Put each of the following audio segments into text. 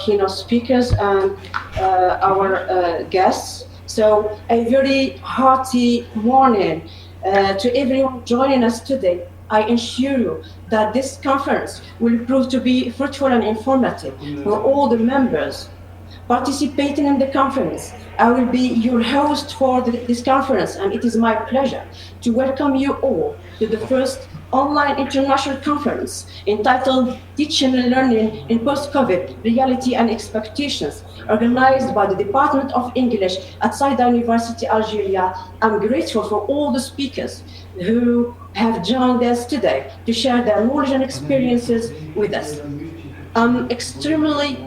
keynote speakers and our guests. So a very hearty morning to everyone joining us today. I assure you that this conference will prove to be fruitful and informative for all the members participating in the conference. I will be your host for this conference, and it is my pleasure to welcome you all to the first online international conference entitled Teaching and Learning in Post-COVID Reality and Expectations, organized by the Department of English at Saida University, Algeria. I'm grateful for all the speakers who have joined us today to share their knowledge and experiences with us. I'm extremely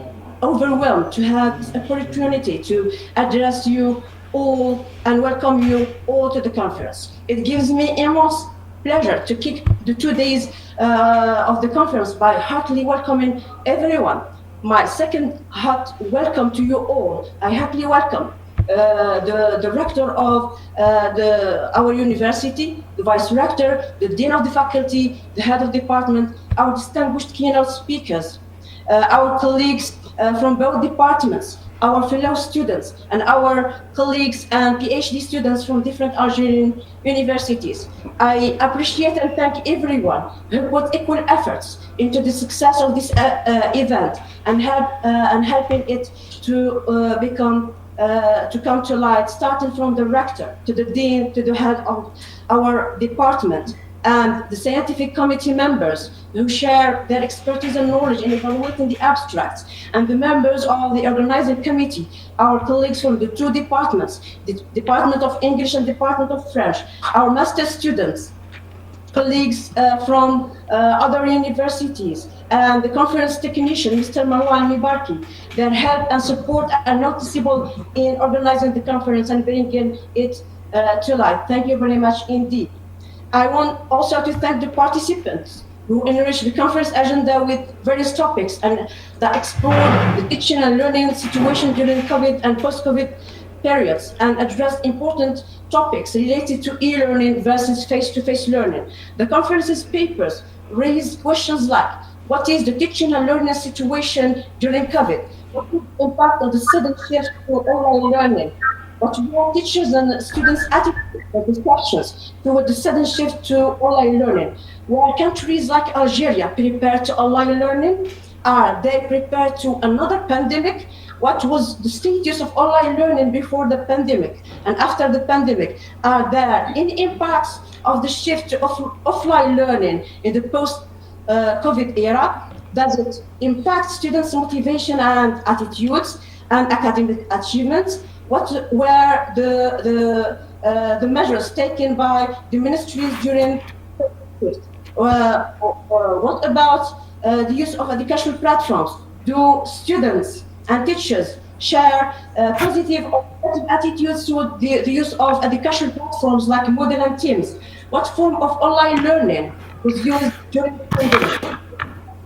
overwhelmed to have this opportunity to address you all and welcome you all to the conference. It gives me immense pleasure to kick the 2 days of the conference by heartily welcoming everyone. My second hot welcome to you all. I heartily welcome the rector of our university, the vice rector, the dean of the faculty, the head of department, our distinguished keynote speakers, our colleagues from both departments, our fellow students, and our colleagues and PhD students from different Algerian universities. I appreciate and thank everyone who put equal efforts into the success of this event and helping it to come to light, starting from the rector to the dean to the head of our department, and the scientific committee members who share their expertise and knowledge in evaluating the abstracts, and the members of the organizing committee, our colleagues from the two departments, the Department of English and Department of French, our master students, colleagues from other universities, and the conference technician, Mr. Moulay Mibarki. Their help and support are noticeable in organizing the conference and bringing it to light. Thank you very much indeed. I want also to thank the participants who enriched the conference agenda with various topics and that explored the teaching and learning situation during COVID and post-COVID periods and addressed important topics related to e-learning versus face-to-face learning. The conference's papers raised questions like, what is the teaching and learning situation during COVID? What is the impact of the sudden shift to online learning? What were teachers and students' attitudes and discussions toward the sudden shift to online learning? Were countries like Algeria prepared to online learning? Are they prepared to another pandemic? What was the status of online learning before the pandemic and after the pandemic? Are there any impacts of the shift to offline learning in the post-COVID era? Does it impact students' motivation and attitudes and academic achievements? What were the measures taken by the ministries during COVID? What about the use of educational platforms? Do students and teachers share positive or negative attitudes to the use of educational platforms like Moodle and Teams? What form of online learning was used during the pandemic?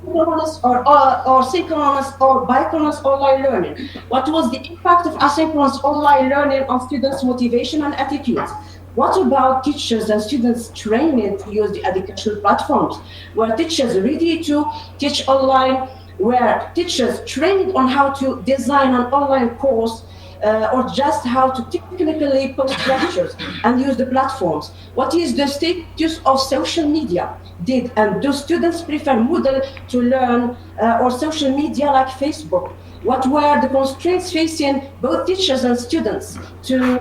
Synchronous or synchronous or bichronous online learning? What was the impact of asynchronous online learning on students' motivation and attitudes? What about teachers and students' training to use the educational platforms? Were teachers ready to teach online? Were teachers trained on how to design an online course or just how to technically post lectures and use the platforms? What is the status of social media? Did and do students prefer Moodle to learn or social media like Facebook? What were the constraints facing both teachers and students to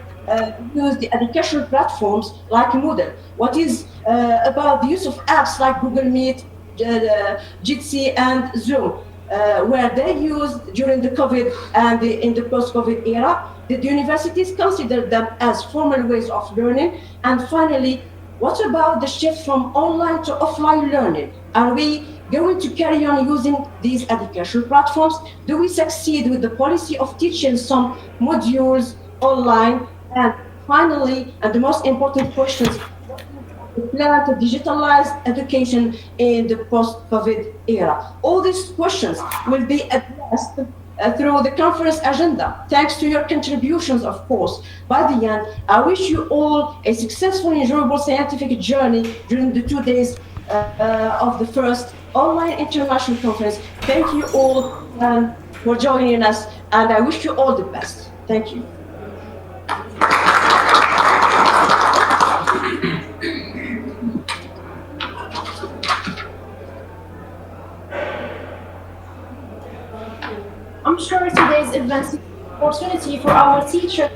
use the educational platforms like Moodle? What is about the use of apps like Google Meet, Jitsi, and Zoom? Were they used during the COVID and in the post-COVID era? Did universities consider them as formal ways of learning? And finally, what about the shift from online to offline learning? Are we going to carry on using these educational platforms? Do we succeed with the policy of teaching some modules online? And finally, and the most important questions, we plan to digitalize education in the post-COVID era. All these questions will be addressed through the conference agenda. Thanks to your contributions, of course. By the end, I wish you all a successful, enjoyable scientific journey during the 2 days of the first online international conference. Thank you all, and for joining us, and I wish you all the best. Thank you. I'm sure today's event is an opportunity for our teachers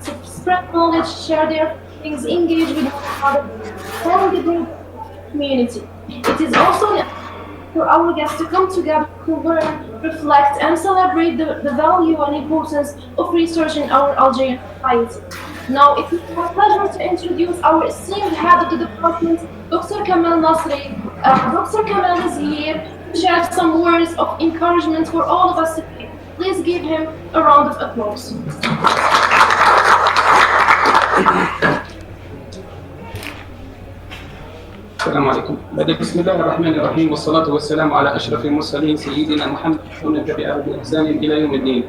to spread knowledge, share their feelings, engage with one another, and the community. It is also an opportunity for our guests to come together to learn, reflect, and celebrate the value and importance of research in our Algerian society. Now, it is my pleasure to introduce our esteemed head of the department, Dr. Kamal Nasri. Dr. Kamal is here to share some words of encouragement for all of us today. Please give him a round of applause. السلام عليكم. بسم الله الرحمن الرحيم والصلاة والسلام على أشرف المرسلين سيدنا محمد ومن تبعهم بإحسان إلى يوم الدين.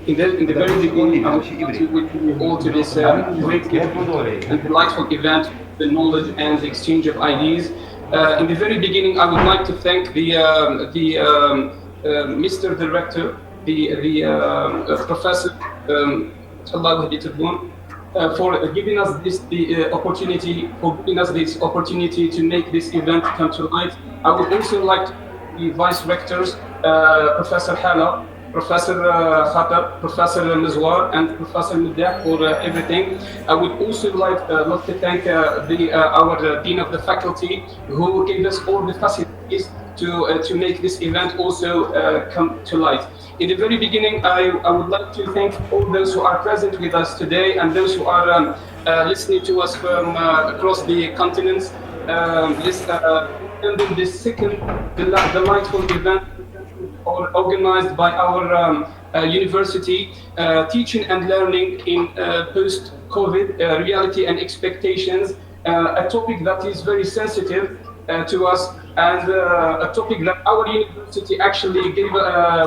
In the very beginning, I would like to welcome you all to this great and delightful event, the knowledge and the exchange of ideas. In the very beginning, I would like to thank Mr. Director, the Professor Allah for giving us this opportunity to make this event come to light. I would also like to thank the Vice Rectors, Professor Hala, Professor Khatar, Professor Nizwar, and Professor Mudah for everything. I would also like to thank our Dean of the Faculty, who gave us all the facilities to make this event also come to light. In the very beginning, I would like to thank all those who are present with us today and those who are listening to us from across the continents. This second delightful event organized by our university, teaching and learning in post-COVID reality and expectations, a topic that is very sensitive to us, and a topic that our university actually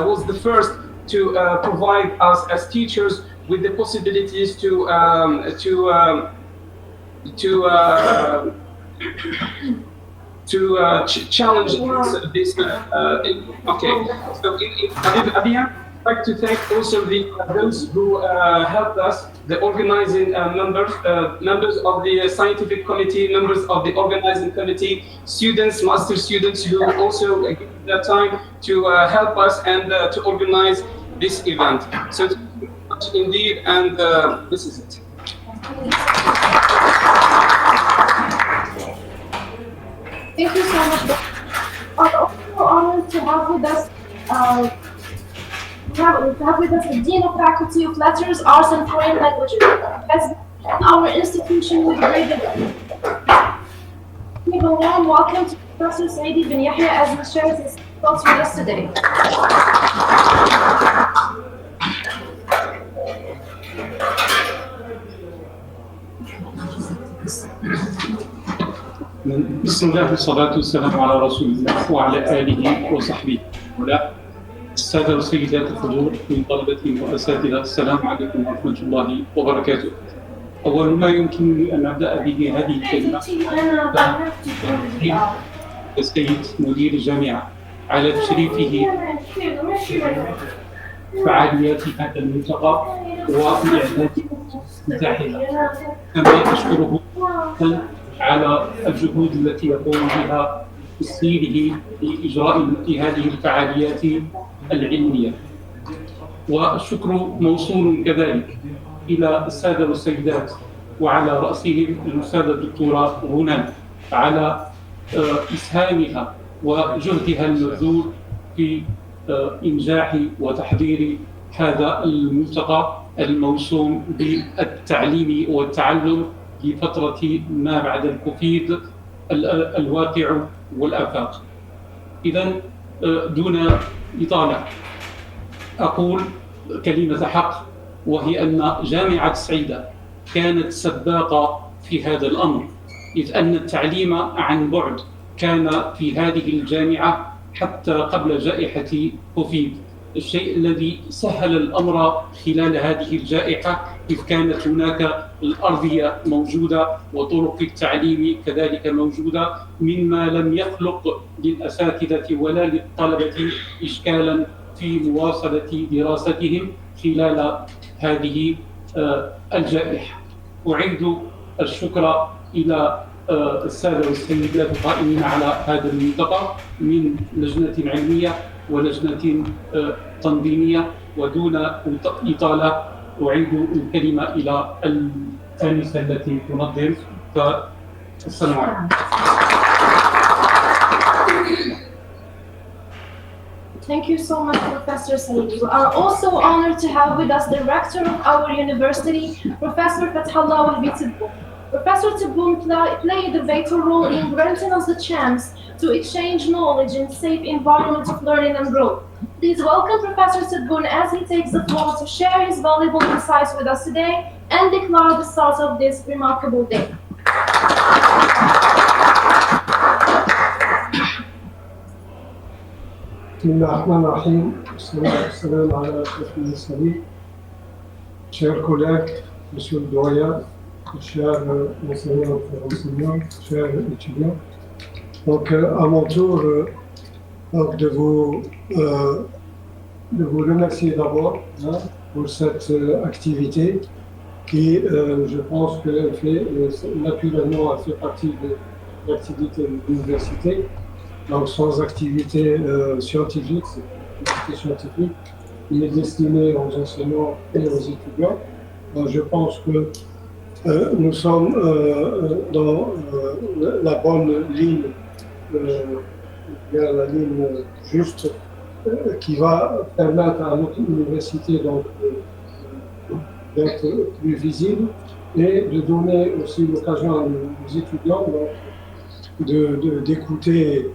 was the first to provide us as teachers with the possibilities to challenge this. Okay, so at the end, I'd like to thank also those who helped us, the organizing members of the scientific committee, members of the organizing committee, students, master students who also gave their time to help us and to organize this event. So thank you very much indeed, and this is it. Thank you so much. I'm also honored to have with us the Dean of Faculty of Letters, Arts and Foreign Languages. As our institution with great give a warm welcome to Professor Saida bin Yahya as he shares his thoughts with us today. بسم الله والصلاة والسلام على رسول الله وعلى آله وصحبه وله. السادة والسيدات الحضور من طلبة وأساتذة، السلام عليكم ورحمة الله وبركاته. أول ما يمكنني أن أبدأ به هذه الكلمة السيد مدير الجامعة على تشريفه فعاليات هذا الملتقى وإعداد افتتاحها، كما أشكره على الجهود التي يقوم بها تسهيله لإجراء هذه الفعاليات العلمية. والشكر موصول كذلك إلى السادة والسيدات وعلى رأسهم الأستاذة الدكتورة غنى على إسهامها وجهدها المبذول في إنجاح وتحضير هذا الملتقى الموسوم بالتعليم والتعلم لفترة ما بعد الكوفيد الواقع والآفاق. إذن دون إطالة أقول كلمة حق، وهي أن جامعة سعيدة كانت سباقة في هذا الأمر، إذ أن التعليم عن بعد كان في هذه الجامعة حتى قبل جائحة كوفيد، الشيء الذي سهل الأمر خلال هذه الجائحة، إذ كانت هناك الأرضية موجودة وطرق التعليم كذلك موجودة، مما لم يخلق للأساتذة ولا للطلبة إشكالا في مواصلة دراستهم خلال هذه الجائحة. أعيد الشكر إلى السادة والسيدات القائمين على هذا الملتقى من لجنة علمية ولجنة تنظيمية. ودون إطالة أعيد الكلمة إلى الآنسة التي تنظم. فالسلام عليكم. Thank you so much, Professor Saida. We are also honored to have with us the rector of our university, Professor Fathallah Tebboune. Professor Tebboune played a vital role in granting us the chance to exchange knowledge in a safe environment of learning and growth. Please welcome Professor Tebboune as he takes the floor to share his valuable insights with us today and declare the start of this remarkable day. بسم الله الرحمن الرحيم. والصلاة والسلام على أشرف المرسلين. Chers collègues, Monsieur le Doyen, chers enseignants et enseignants, chers étudiants. Donc, à mon tour, donc de vous remercier d'abord pour cette activité qui, je pense que fait naturellement fait partie de l'activité de l'université. Donc, sans activité scientifique, c'est une activité scientifique, il est destiné aux enseignants et aux étudiants. Donc, je pense que nous sommes dans la bonne ligne, la ligne juste, qui va permettre à notre université d'être plus visible et de donner aussi l'occasion aux étudiants d'écouter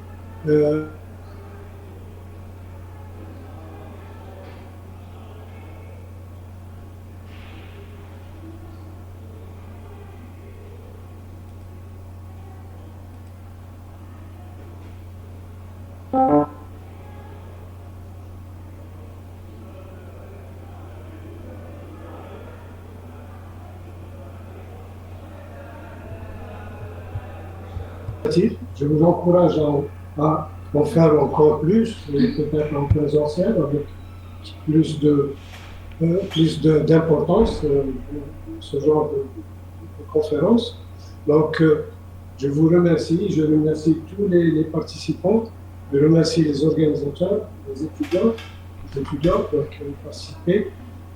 Je vous encourage à en faire encore plus, et peut-être en présentiel, avec plus d'importance, ce genre de conférence. Donc, je vous remercie, je remercie tous les participants, je remercie les organisateurs, les étudiants qui ont participé.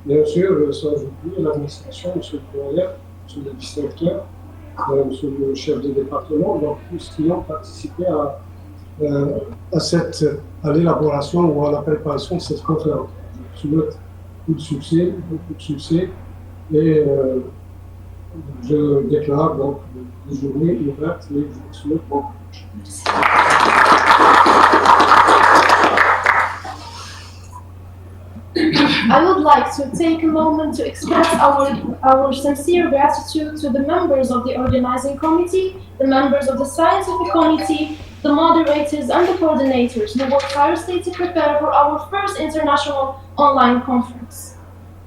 Bien sûr, sans oublier l'administration, M. le Doyen, M. le vice-recteur, Monsieur le chef de département, donc tous qui ont participé à l'élaboration ou à la préparation de cette conférence. Je souhaite beaucoup de succès, et je déclare donc les journées ouvertes et je vous souhaite bon courage. I would like to take a moment to express our sincere gratitude to the members of the organizing committee, the members of the scientific committee, the moderators and the coordinators who worked tirelessly to prepare for our first international online conference.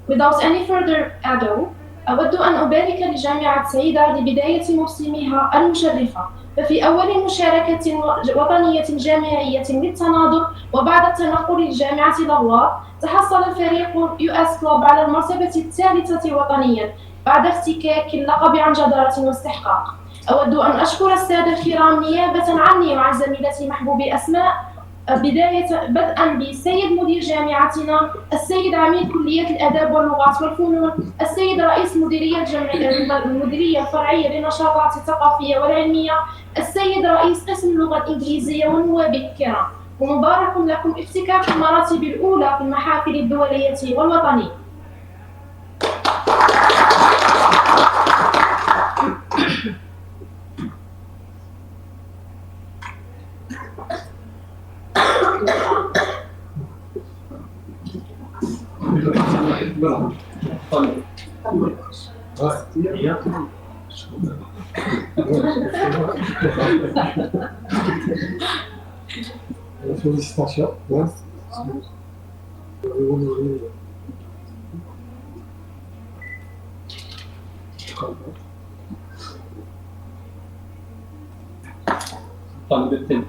Without any further ado, أود أن أبارك لجامعة سعيدة لبداية موسمها المشرفة، ففي أول مشاركة وطنية جامعية للتناظر وبعد التنقل لجامعة الأغواط، تحصل الفريق US كلوب على المرتبة الثالثة وطنيا بعد احتكاك اللقب عن جدارة واستحقاق. أود أن أشكر السادة الكرام نيابة عني مع زميلتي محبوبي أسماء، بدءا بالسيد مدير جامعتنا، السيد عميد كلية الآداب واللغات والفنون، السيد رئيس المديرية الفرعية للنشاطات الثقافية والعلمية، السيد رئيس قسم اللغة الإنجليزية والنواب الكرام. ومبارك لكم افتكاك المراتب الأولى في المحافل الدولية والوطنية. Félicitations. طالب التاني.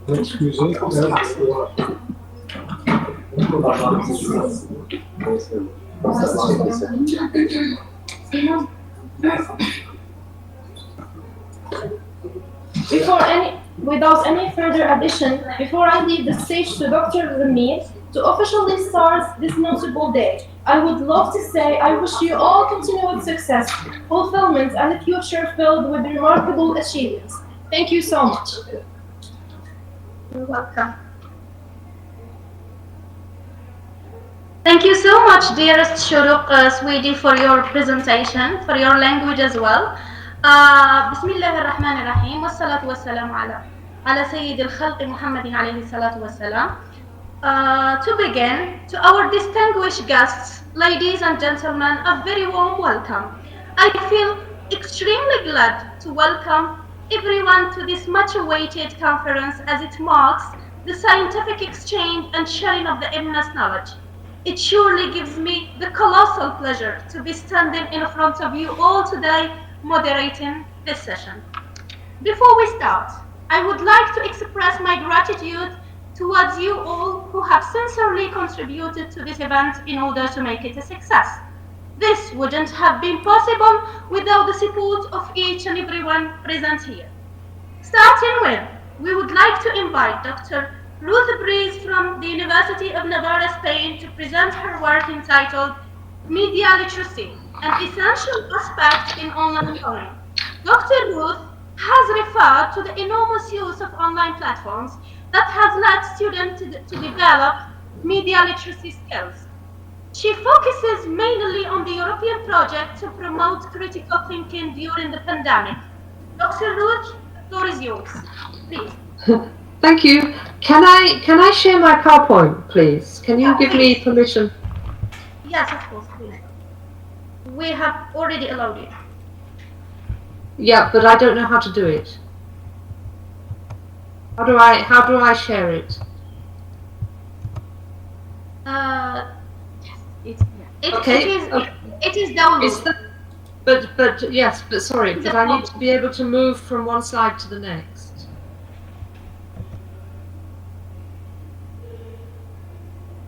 Excusez. Without any further addition, before I leave the stage to Dr. Ramid to officially start this notable day, I would love to say I wish you all continued success, fulfillment, and a future filled with remarkable achievements. Thank you so much. You're welcome. Thank you so much, dearest Shuruq Swedi, for your presentation, for your language as well. Bismillah ar-Rahman ar-Rahim, wassalatu wassalamu ala Sayyid al-Khalq Muhammadin alayhi salatu wassalam. To begin, to our distinguished guests, ladies and gentlemen, a very warm welcome. I feel extremely glad to welcome everyone to this much-awaited conference as it marks the scientific exchange and sharing of the immense knowledge. It surely gives me the colossal pleasure to be standing in front of you all today moderating this session. Before we start, I would like to express my gratitude towards you all who have sincerely contributed to this event in order to make it a success. This wouldn't have been possible without the support of each and everyone present here. Starting with, we would like to invite Dr. Ruth Breeze from the University of Navarra, Spain, to present her work entitled Media Literacy, an Essential Aspect in Online Learning. Dr. Ruth has referred to the enormous use of online platforms that has led students to develop media literacy skills. She focuses mainly on the European project to promote critical thinking during the pandemic. Dr. Ruth, the floor is yours. Please. Thank you. Can I share my PowerPoint, please? Can you give me permission? Yes, of course, please. We have already allowed it. Yeah, but I don't know how to do it. How do I share it? It is downloaded. But sorry, but I need to be able to move from one slide to the next.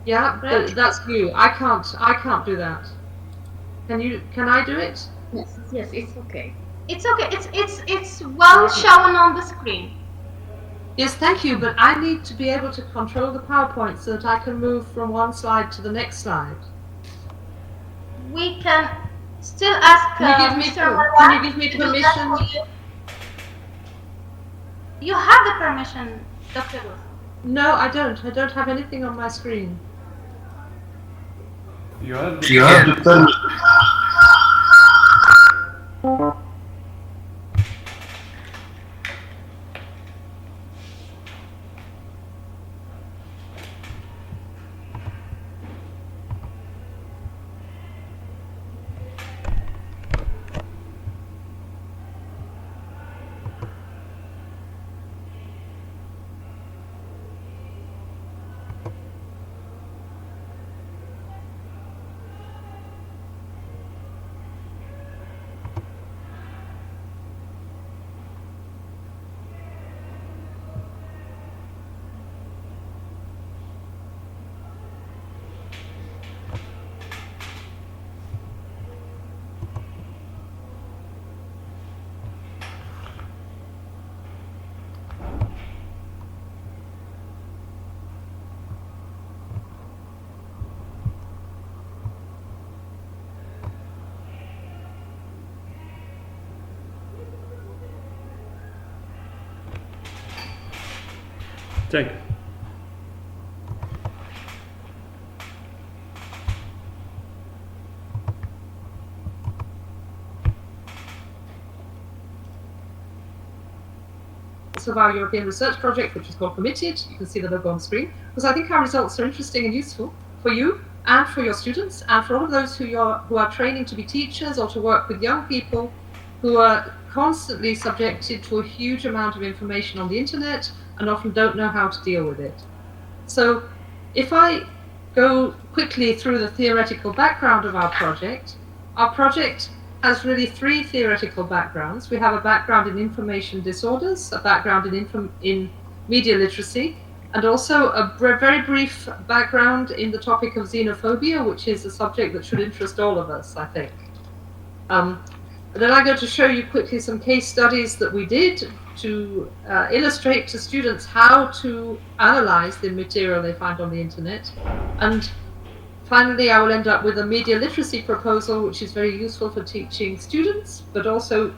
Yeah, but that's you. I can't do that. Can I do it? Yes, it's okay. It's okay. It's well shown on the screen. Yes, thank you, but I need to be able to control the PowerPoint so that I can move from one slide to the next slide. We can still ask Can you give me permission? You have the permission, Dr. Ruth. No, I don't. I don't have anything on my screen. You have the permission. Thank you. Of our European research project, which is called Committed. You can see the logo on the screen, because I think our results are interesting and useful for you and for your students and for all of those who are training to be teachers or to work with young people who are constantly subjected to a huge amount of information on the internet and often don't know how to deal with it. So if I go quickly through the theoretical background of our project has really three theoretical backgrounds. We have a background in information disorders, a background in media literacy, and also a very brief background in the topic of xenophobia, which is a subject that should interest all of us, I think. Then I'm going to show you quickly some case studies that we did to illustrate to students how to analyze the material they find on the internet. And finally, I will end up with a media literacy proposal, which is very useful for teaching students, but also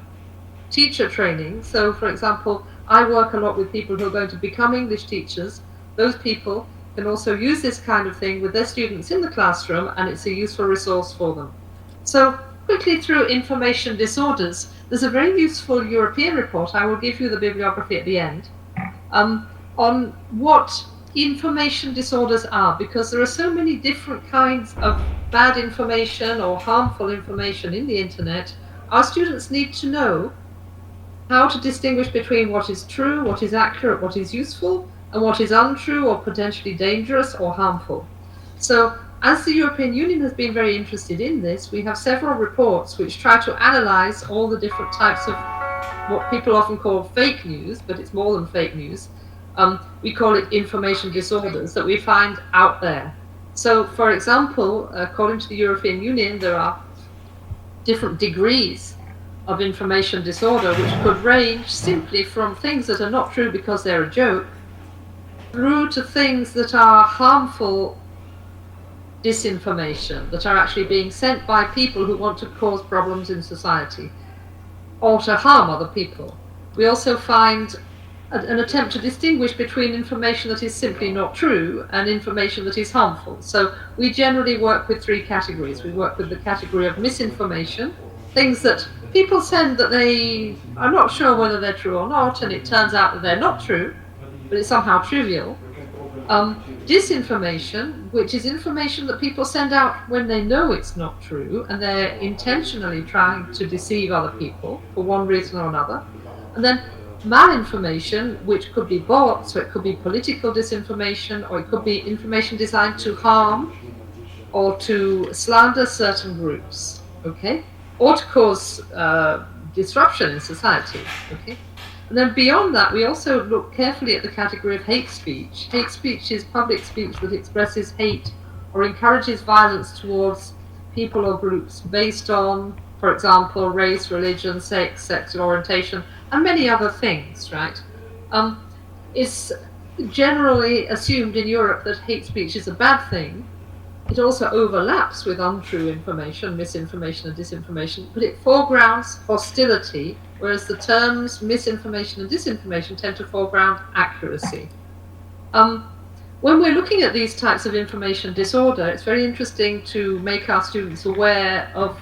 teacher training. So, for example, I work a lot with people who are going to become English teachers. Those people can also use this kind of thing with their students in the classroom, and it's a useful resource for them. So, quickly through information disorders, there's a very useful European report, I will give you the bibliography at the end, on what information disorders are, because there are so many different kinds of bad information or harmful information in the internet. Our students need to know how to distinguish between what is true, what is accurate, what is useful, and what is untrue or potentially dangerous or harmful. So, as the European Union has been very interested in this, we have several reports which try to analyze all the different types of what people often call fake news, but it's more than fake news. We call it information disorders that we find out there. So, for example, according to the European Union, there are different degrees of information disorder, which could range simply from things that are not true because they're a joke, through to things that are harmful disinformation, that are actually being sent by people who want to cause problems in society or to harm other people. We also find an attempt to distinguish between information that is simply not true and information that is harmful. So we generally work with three categories. We work with the category of misinformation, things that people send that they are not sure whether they're true or not, and it turns out that they're not true, but it's somehow trivial. Disinformation, which is information that people send out when they know it's not true and they're intentionally trying to deceive other people for one reason or another. And then malinformation, which could be bots, or it could be political disinformation, or it could be information designed to harm or to slander certain groups, okay, or to cause disruption in society, okay. And then beyond that, we also look carefully at the category of hate speech. Hate speech is public speech that expresses hate or encourages violence towards people or groups based on, for example, race, religion, sex, sexual orientation, and many other things, right? It's generally assumed in Europe that hate speech is a bad thing. It also overlaps with untrue information, misinformation and disinformation, but it foregrounds hostility, whereas the terms misinformation and disinformation tend to foreground accuracy. When we're looking at these types of information disorder, it's very interesting to make our students aware of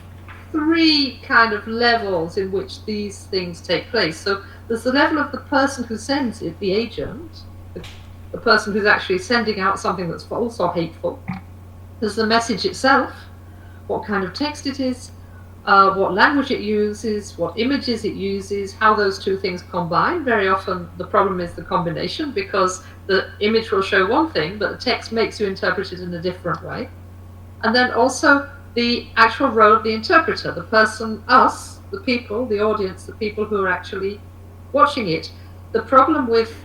three kind of levels in which these things take place. So there's the level of the person who sends it, the agent, the person who's actually sending out something that's false or hateful. There's the message itself, what kind of text it is, what language it uses, what images it uses, how those two things combine. Very often the problem is the combination, because the image will show one thing, but the text makes you interpret it in a different way. And then also the actual role of the interpreter, the person, us, the people, the audience, the people who are actually watching it. The problem with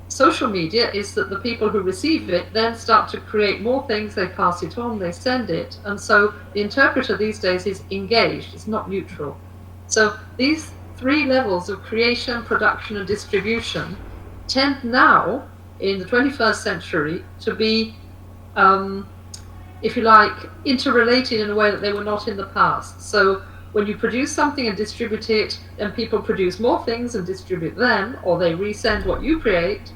social media is that the people who receive it then start to create more things, they pass it on, they send it, and so the interpreter these days is engaged, it's not neutral. So these three levels of creation, production and distribution tend now, in the 21st century, to be, if you like, interrelated in a way that they were not in the past. So when you produce something and distribute it, then people produce more things and distribute them, or they resend what you create,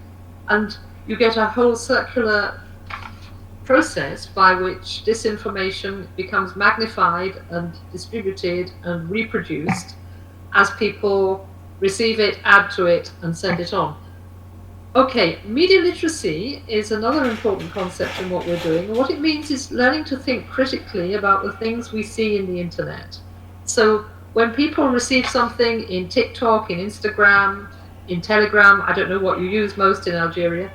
and you get a whole circular process by which disinformation becomes magnified and distributed and reproduced as people receive it, add to it, and send it on. Okay, media literacy is another important concept in what we're doing, and what it means is learning to think critically about the things we see in the internet. So when people receive something in TikTok, in Instagram, in Telegram, I don't know what you use most in Algeria,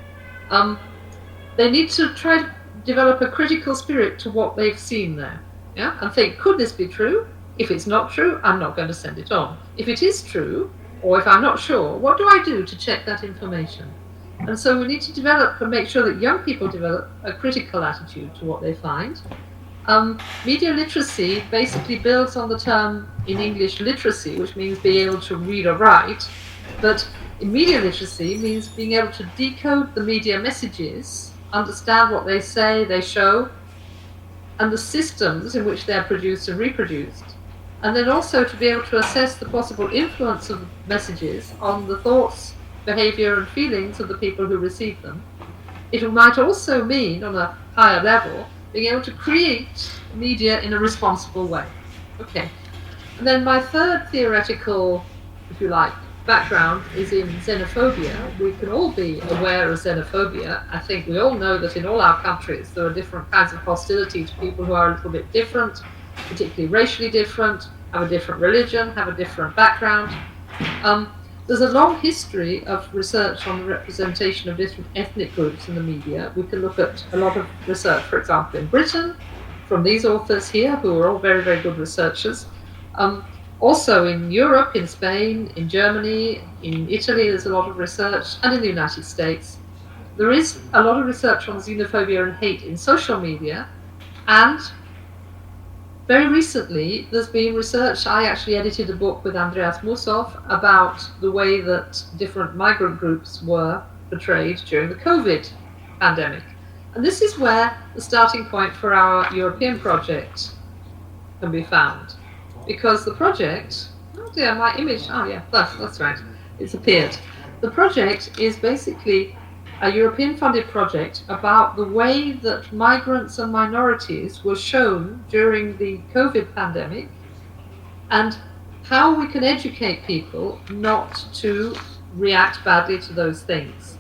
they need to try to develop a critical spirit to what they've seen there, yeah, and think, could this be true? If it's not true, I'm not going to send it on. If it is true, or if I'm not sure, what do I do to check that information? And so we need to develop and make sure that young people develop a critical attitude to what they find. Media literacy basically builds on the term in English literacy, which means being able to read or write. But in media literacy means being able to decode the media messages, understand what they say, they show, and the systems in which they're produced and reproduced. And then also to be able to assess the possible influence of messages on the thoughts, behavior, and feelings of the people who receive them. It might also mean, on a higher level, being able to create media in a responsible way. Okay. And then my third theoretical, if you like, background is in xenophobia. We can all be aware of xenophobia. I think we all know that in all our countries there are different kinds of hostility to people who are a little bit different, particularly racially different, have a different religion, have a different background. There's a long history of research on the representation of different ethnic groups in the media. We can look at a lot of research, for example, in Britain, from these authors here, who are all very, very good researchers. Also in Europe, in Spain, in Germany, in Italy, there's a lot of research, and in the United States. There is a lot of research on xenophobia and hate in social media, and very recently, there's been research. I actually edited a book with Andreas Musov about the way that different migrant groups were portrayed during the COVID pandemic. And this is where the starting point for our European project can be found. Because the project, oh dear, my image, oh yeah, that's right, it's appeared. The project is basically a European-funded project about the way that migrants and minorities were shown during the COVID pandemic and how we can educate people not to react badly to those things.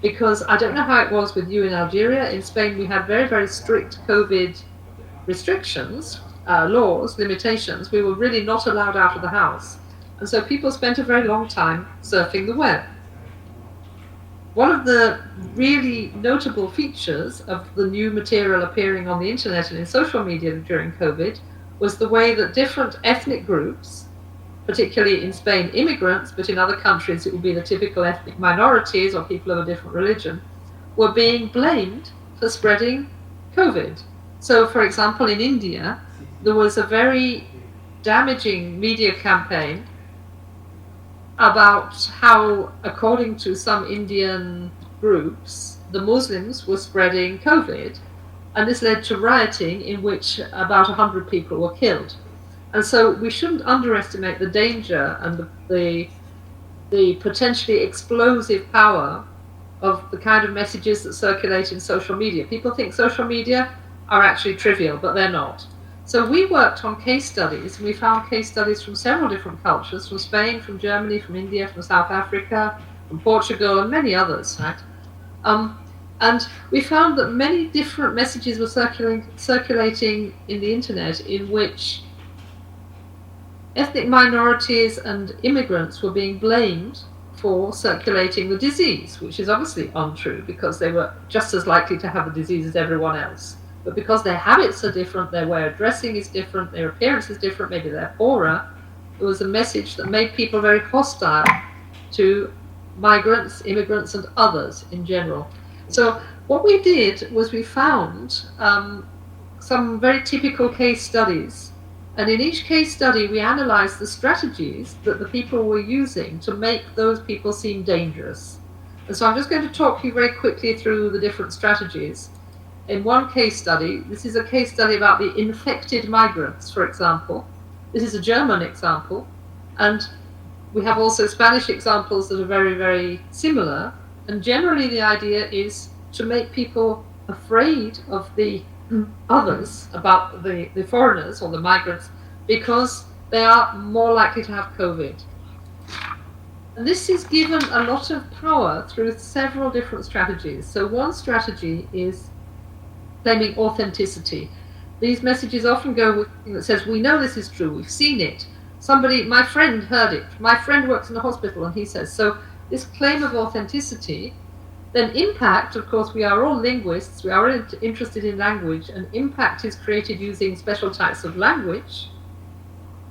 Because I don't know how it was with you in Algeria. In Spain, we had very, very strict COVID restrictions, laws, limitations. We were really not allowed out of the house. And so people spent a very long time surfing the web. One of the really notable features of the new material appearing on the internet and in social media during COVID was the way that different ethnic groups, particularly in Spain immigrants, but in other countries it would be the typical ethnic minorities or people of a different religion, were being blamed for spreading COVID. So, for example, in India, there was a very damaging media campaign about how, according to some Indian groups, the Muslims were spreading COVID, and this led to rioting in which about 100 people were killed. And so we shouldn't underestimate the danger and the potentially explosive power of the kind of messages that circulate in social media. People think social media are actually trivial, but they're not. So we worked on case studies, and we found case studies from several different cultures, from Spain, from Germany, from India, from South Africa, from Portugal, and many others, right? And we found that many different messages were circulating in the internet in which ethnic minorities and immigrants were being blamed for circulating the disease, which is obviously untrue because they were just as likely to have the disease as everyone else. But because their habits are different, their way of dressing is different, their appearance is different, maybe they're poorer, it was a message that made people very hostile to migrants, immigrants, and others in general. So what we did was we found some very typical case studies. And in each case study, we analyzed the strategies that the people were using to make those people seem dangerous. And so I'm just going to talk you very quickly through the different strategies. In one case study, this is a case study about the infected migrants, for example. This is a German example. And we have also Spanish examples that are very, very similar. And generally the idea is to make people afraid of the others, about the foreigners or the migrants, because they are more likely to have COVID. And this is given a lot of power through several different strategies. So one strategy is claiming authenticity. These messages often go with something that says, we know this is true, we've seen it. Somebody, my friend heard it, my friend works in a hospital and he says. So this claim of authenticity Then impact, of course, we are all linguists, we are interested in language, and impact is created using special types of language,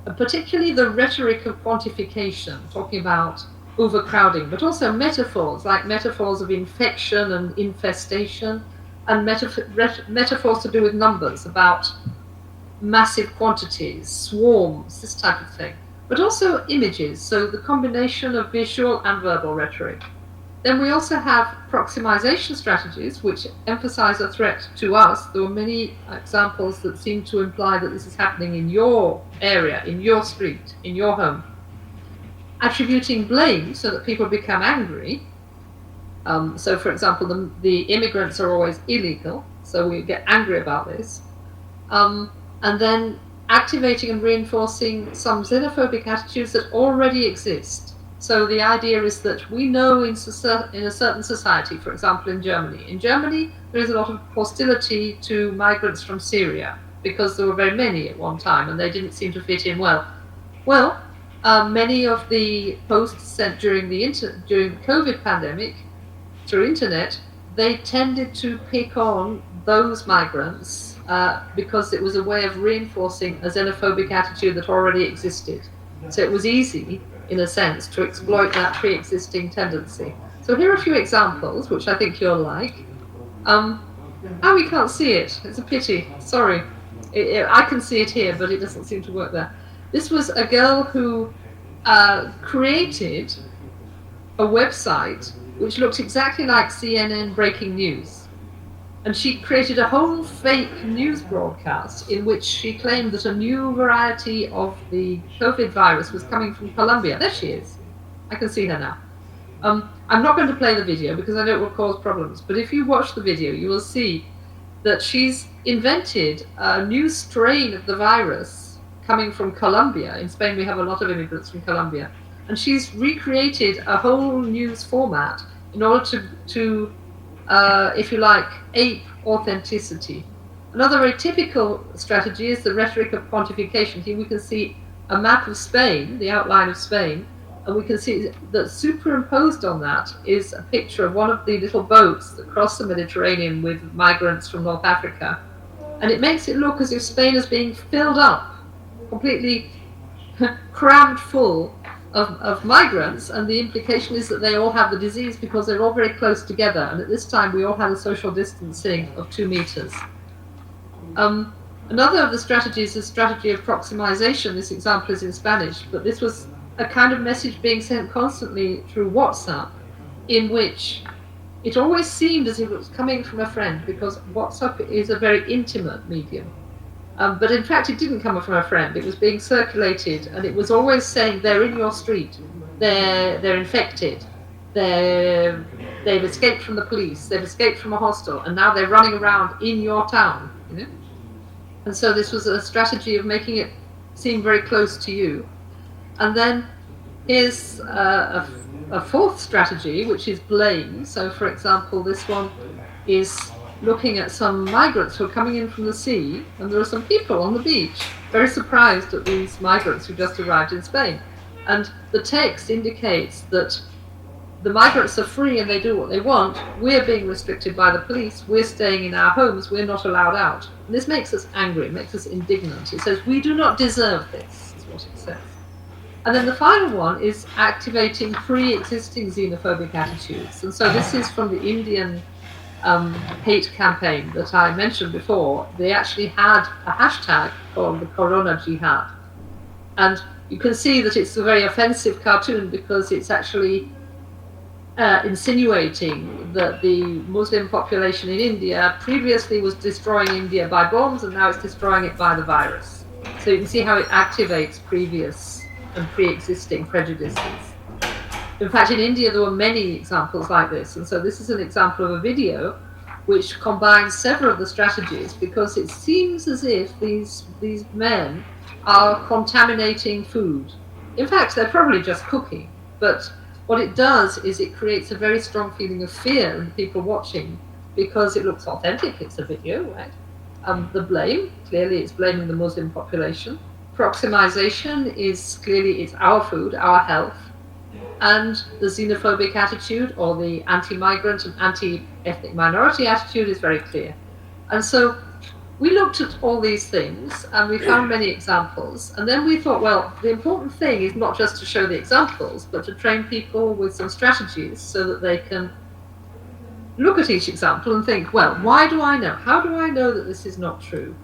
and particularly the rhetoric of quantification, talking about overcrowding, but also metaphors, like metaphors of infection and infestation, and metaphors to do with numbers, about massive quantities, swarms, this type of thing, but also images, so the combination of visual and verbal rhetoric. Then we also have proximization strategies, which emphasize a threat to us. There were many examples that seem to imply that this is happening in your area, in your street, in your home. Attributing blame so that people become angry. So, for example, the immigrants are always illegal, so we get angry about this. And then activating and reinforcing some xenophobic attitudes that already exist. So the idea is that we know in a certain society, for example in Germany there is a lot of hostility to migrants from Syria because there were very many at one time and they didn't seem to fit in well. Well, many of the posts sent during the COVID pandemic through internet, they tended to pick on those migrants because it was a way of reinforcing a xenophobic attitude that already existed. So it was easy, in a sense, to exploit that pre-existing tendency. So here are a few examples, which I think you'll like. Oh, we can't see it. It's a pity. Sorry. I can see it here, but it doesn't seem to work there. This was a girl who created a website which looked exactly like CNN breaking news. And she created a whole fake news broadcast in which she claimed that a new variety of the COVID virus was coming from Colombia. There she is. I can see her now. I'm not going to play the video because I know it will cause problems. But if you watch the video, you will see that she's invented a new strain of the virus coming from Colombia. In Spain, we have a lot of immigrants from Colombia. And she's recreated a whole news format in order to if you like, ape authenticity. Another very typical strategy is the rhetoric of quantification. Here we can see a map of Spain, the outline of Spain, and we can see that superimposed on that is a picture of one of the little boats that cross the Mediterranean with migrants from North Africa. And it makes it look as if Spain is being filled up, completely crammed full of migrants, and the implication is that they all have the disease because they're all very close together, and at this time we all had a social distancing of 2 meters. Another of the strategies is the strategy of proximization. This example is in Spanish, but this was a kind of message being sent constantly through WhatsApp, in which it always seemed as if it was coming from a friend, because WhatsApp is a very intimate medium. But in fact, it didn't come from a friend. It was being circulated, and it was always saying they're in your street, they're infected, they've escaped from the police, they've escaped from a hostel, and now they're running around in your town. You know? And so this was a strategy of making it seem very close to you. And then here's a fourth strategy, which is blame. So, for example, this one is looking at some migrants who are coming in from the sea, and there are some people on the beach very surprised at these migrants who just arrived in Spain. And the text indicates that the migrants are free and they do what they want. We're being restricted by the police. We're staying in our homes. We're not allowed out. And this makes us angry. It makes us indignant. It says, we do not deserve this, is what it says. And then the final one is activating pre-existing xenophobic attitudes. And so this is from the Indian hate campaign that I mentioned before. They actually had a hashtag called the Corona Jihad. And you can see that it's a very offensive cartoon because it's actually insinuating that the Muslim population in India previously was destroying India by bombs, and now it's destroying it by the virus. So you can see how it activates previous and pre-existing prejudices. In fact, in India, there were many examples like this. And so this is an example of a video which combines several of the strategies, because it seems as if these men are contaminating food. In fact, they're probably just cooking. But what it does is it creates a very strong feeling of fear in the people watching, because it looks authentic. It's a video, right? The blame, clearly it's blaming the Muslim population. Proximization is clearly it's our food, our health. and the xenophobic attitude or the anti-migrant and anti-ethnic minority attitude is very clear. And so we looked at all these things and we found many examples, and then we thought, well, the important thing is not just to show the examples, but to train people with some strategies so that they can look at each example and think, well, why do I know? How do I know that this is not true?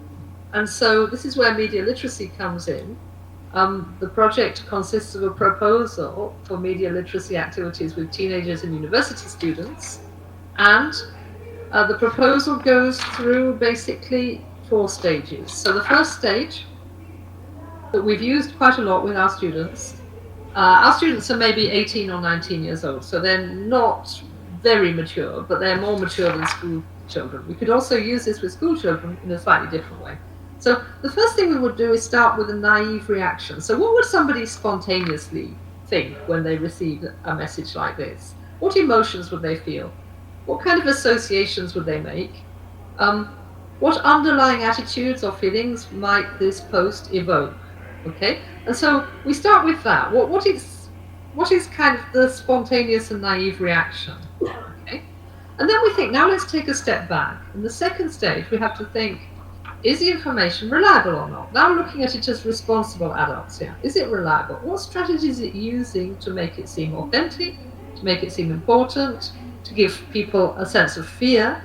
And so this is where media literacy comes in. The project consists of a proposal for media literacy activities with teenagers and university students, and the proposal goes through basically 4 stages. So the first stage that we've used quite a lot with our students are maybe 18 or 19 years old, so they're not very mature, but they're more mature than school children. We could also use this with school children in a slightly different way. So the first thing we would do is start with a naive reaction. So what would somebody spontaneously think when they received a message like this? What emotions would they feel? What kind of associations would they make? What underlying attitudes or feelings might this post evoke? Okay, and so we start with that. What is kind of the spontaneous and naive reaction? Okay, and then we think, now let's take a step back. In the second stage, we have to think, is the information reliable or not? Now looking at it as responsible adults here. Is it reliable? What strategy is it using to make it seem authentic, to make it seem important, to give people a sense of fear,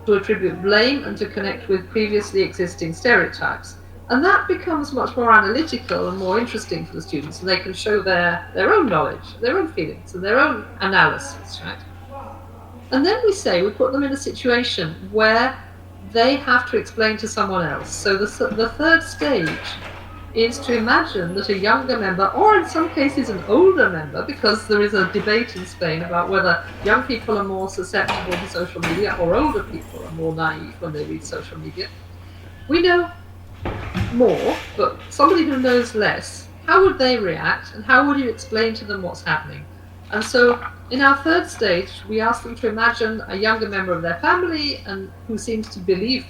to attribute blame, and to connect with previously existing stereotypes? And that becomes much more analytical and more interesting for the students, and they can show their own knowledge, their own feelings, and their own analysis, right? And then we put them in a situation where they have to explain to someone else. So the third stage is to imagine that a younger member, or in some cases an older member, because there is a debate in Spain about whether young people are more susceptible to social media or older people are more naive when they read social media. We know more, but somebody who knows less, how would they react, and how would you explain to them what's happening? And so in our third stage, we ask them to imagine a younger member of their family and who seems to believe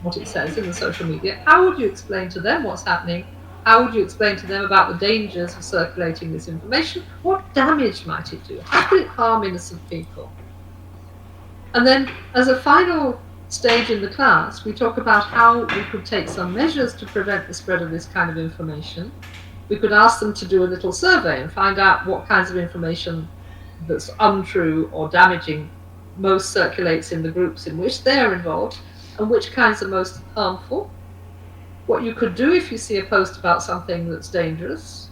what it says in the social media. How would you explain to them what's happening? How would you explain to them about the dangers of circulating this information? What damage might it do? How could it harm innocent people? And then as a final stage in the class, we talk about how we could take some measures to prevent the spread of this kind of information. We could ask them to do a little survey and find out what kinds of information that's untrue or damaging most circulates in the groups in which they are involved, and which kinds are most harmful. What you could do if you see a post about something that's dangerous,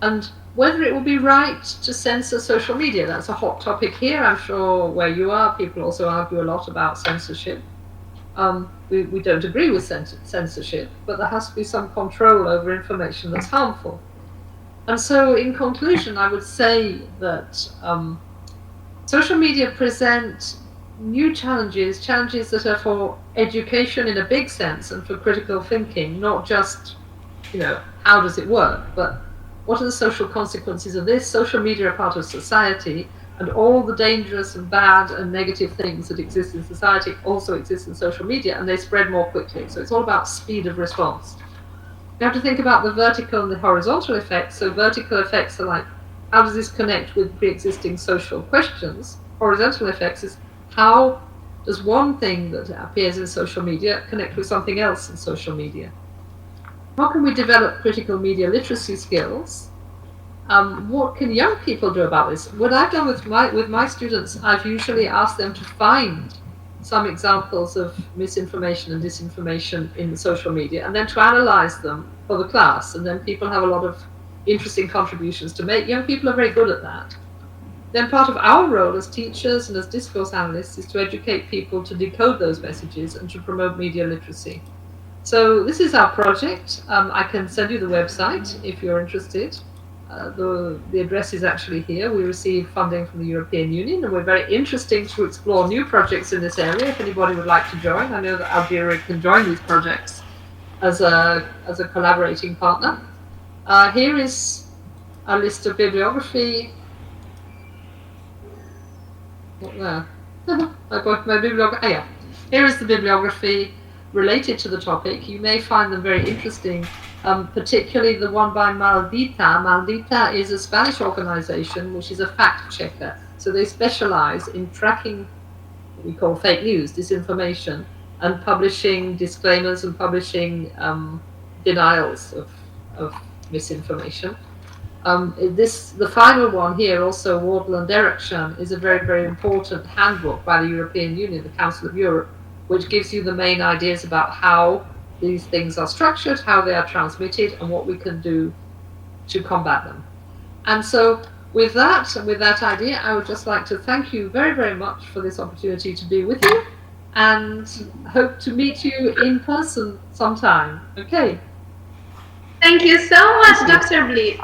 and whether it would be right to censor social media. That's a hot topic here. I'm sure where you are, people also argue a lot about censorship. We don't agree with censorship, but there has to be some control over information that's harmful. And so in conclusion, I would say that social media present new challenges that are for education in a big sense and for critical thinking, not just, how does it work, but what are the social consequences of this? Social media are part of society, and all the dangerous and bad and negative things that exist in society also exist in social media, and they spread more quickly. So it's all about speed of response. You have to think about the vertical and the horizontal effects. So vertical effects are like, how does this connect with pre-existing social questions? Horizontal effects is, how does one thing that appears in social media connect with something else in social media? How can we develop critical media literacy skills? What can young people do about this? What I've done with my students, I've usually asked them to find some examples of misinformation and disinformation in the social media, and then to analyze them for the class. And then people have a lot of interesting contributions to make. Young people are very good at that. Then part of our role as teachers and as discourse analysts is to educate people to decode those messages and to promote media literacy. So this is our project. I can send you the website if you're interested. The address is actually here. We receive funding from the European Union, and we're very interested to explore new projects in this area. If anybody would like to join, I know that Algeria can join these projects as a collaborating partner. Here is a list of bibliography. What there? I got my bibliography. Yeah. Here is the bibliography related to the topic. You may find them very interesting particularly the one by Maldita. Maldita is a Spanish organization which is a fact checker. So they specialize in tracking what we call fake news, disinformation, and publishing disclaimers and publishing denials of misinformation. The final one here, also Wardle and Direction, is a very, very important handbook by the European Union, the Council of Europe, which gives you the main ideas about how these things are structured, how they are transmitted, and what we can do to combat them. And so with that idea, I would just like to thank you very, very much for this opportunity to be with you, and hope to meet you in person sometime. Okay. Thank you so much, Dr. Ruth.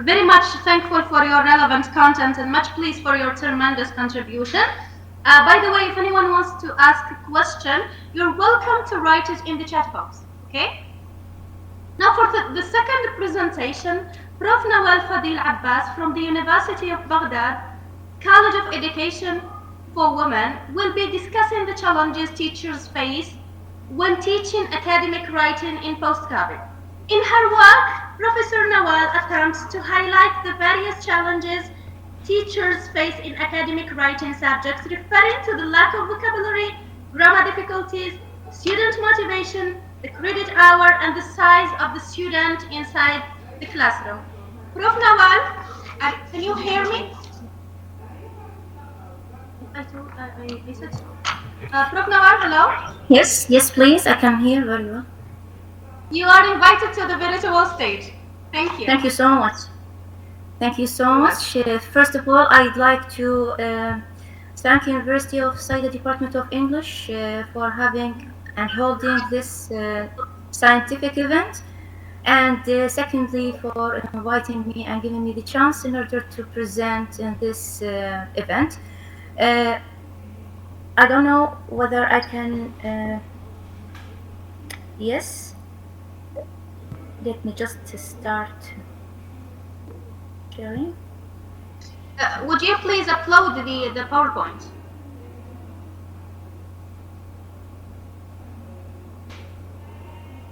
Very much thankful for your relevant content and much pleased for your tremendous contribution. By the way, if anyone wants to ask a question, you're welcome to write it in the chat box, okay? Now for the second presentation, Prof. Nawal Fadil Abbas from the University of Baghdad, College of Education for Women, will be discussing the challenges teachers face when teaching academic writing in post-COVID. In her work, Professor Nawal attempts to highlight the various challenges teachers face in academic writing subjects, referring to the lack of vocabulary, grammar difficulties, student motivation, the credit hour, and the size of the student inside the classroom. Prof. Nawal, can you hear me? I said so. Prof. Nawal, hello? Yes, please. I can hear very well. You are invited to the virtual stage. Thank you. Thank you so much. Thank you so much. First of all, I'd like to thank University of Saida Department of English for having and holding this scientific event, and secondly for inviting me and giving me the chance in order to present in this event. I don't know whether I can. Yes. Let me just start sharing. Would you please upload the PowerPoint?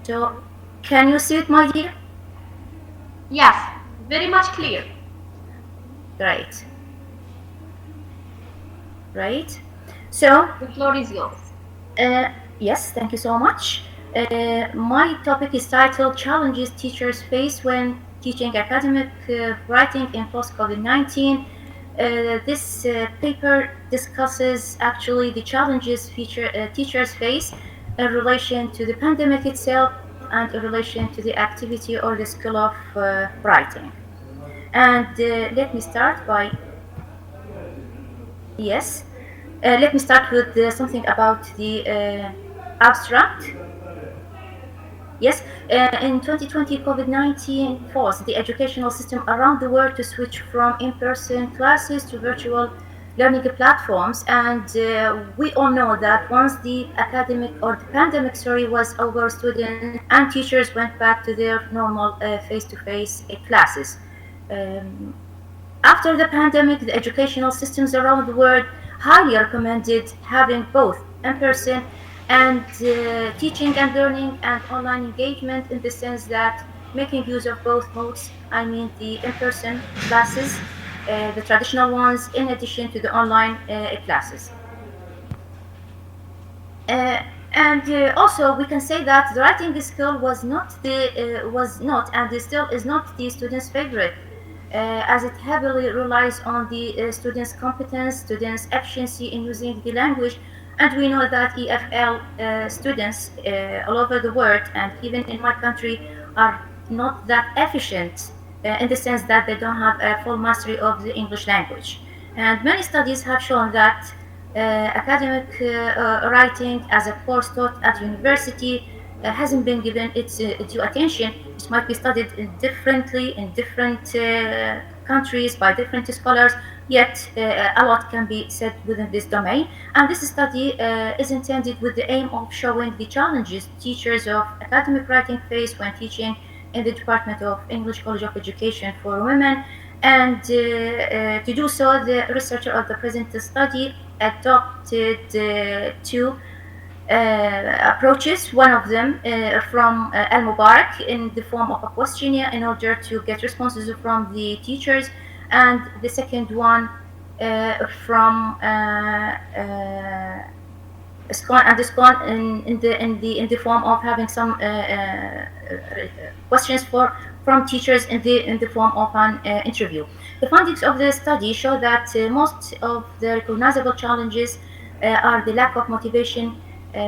So, can you see it, my dear? Yes, very much clear. Right. Right. So, the floor is yours. Yes, thank you so much. My topic is titled Challenges Teachers Face When Teaching Academic Writing in Post-COVID-19. This paper discusses actually the challenges teachers face in relation to the pandemic itself and in relation to the activity or the skill of writing. And let me start by, let me start with something about the abstract. Yes, in 2020, COVID-19 forced the educational system around the world to switch from in-person classes to virtual learning platforms, and we all know that once the pandemic was over, students and teachers went back to their normal face-to-face classes. After the pandemic, the educational systems around the world highly recommended having both in-person and teaching and learning and online engagement, in the sense that making use of both modes, I mean the in-person classes, the traditional ones, in addition to the online classes. And also we can say that the writing skill was not and still is not the student's favorite, as it heavily relies on the student's competence, student's efficiency in using the language. And we know that EFL students all over the world, and even in my country, are not that efficient in the sense that they don't have a full mastery of the English language. And many studies have shown that academic writing as a course taught at university hasn't been given its due attention. It might be studied differently in different countries by different scholars, yet a lot can be said within this domain. And this study is intended with the aim of showing the challenges teachers of academic writing face when teaching in the Department of English College of Education for Women. And to do so, the researcher of the present study adopted two approaches. One of them from Al Mubarak in the form of a questionnaire in order to get responses from the teachers, and the second one from SCON and SCON in the form of having some questions from teachers in the form of an interview. The findings of the study show that most of the recognizable challenges are the lack of motivation,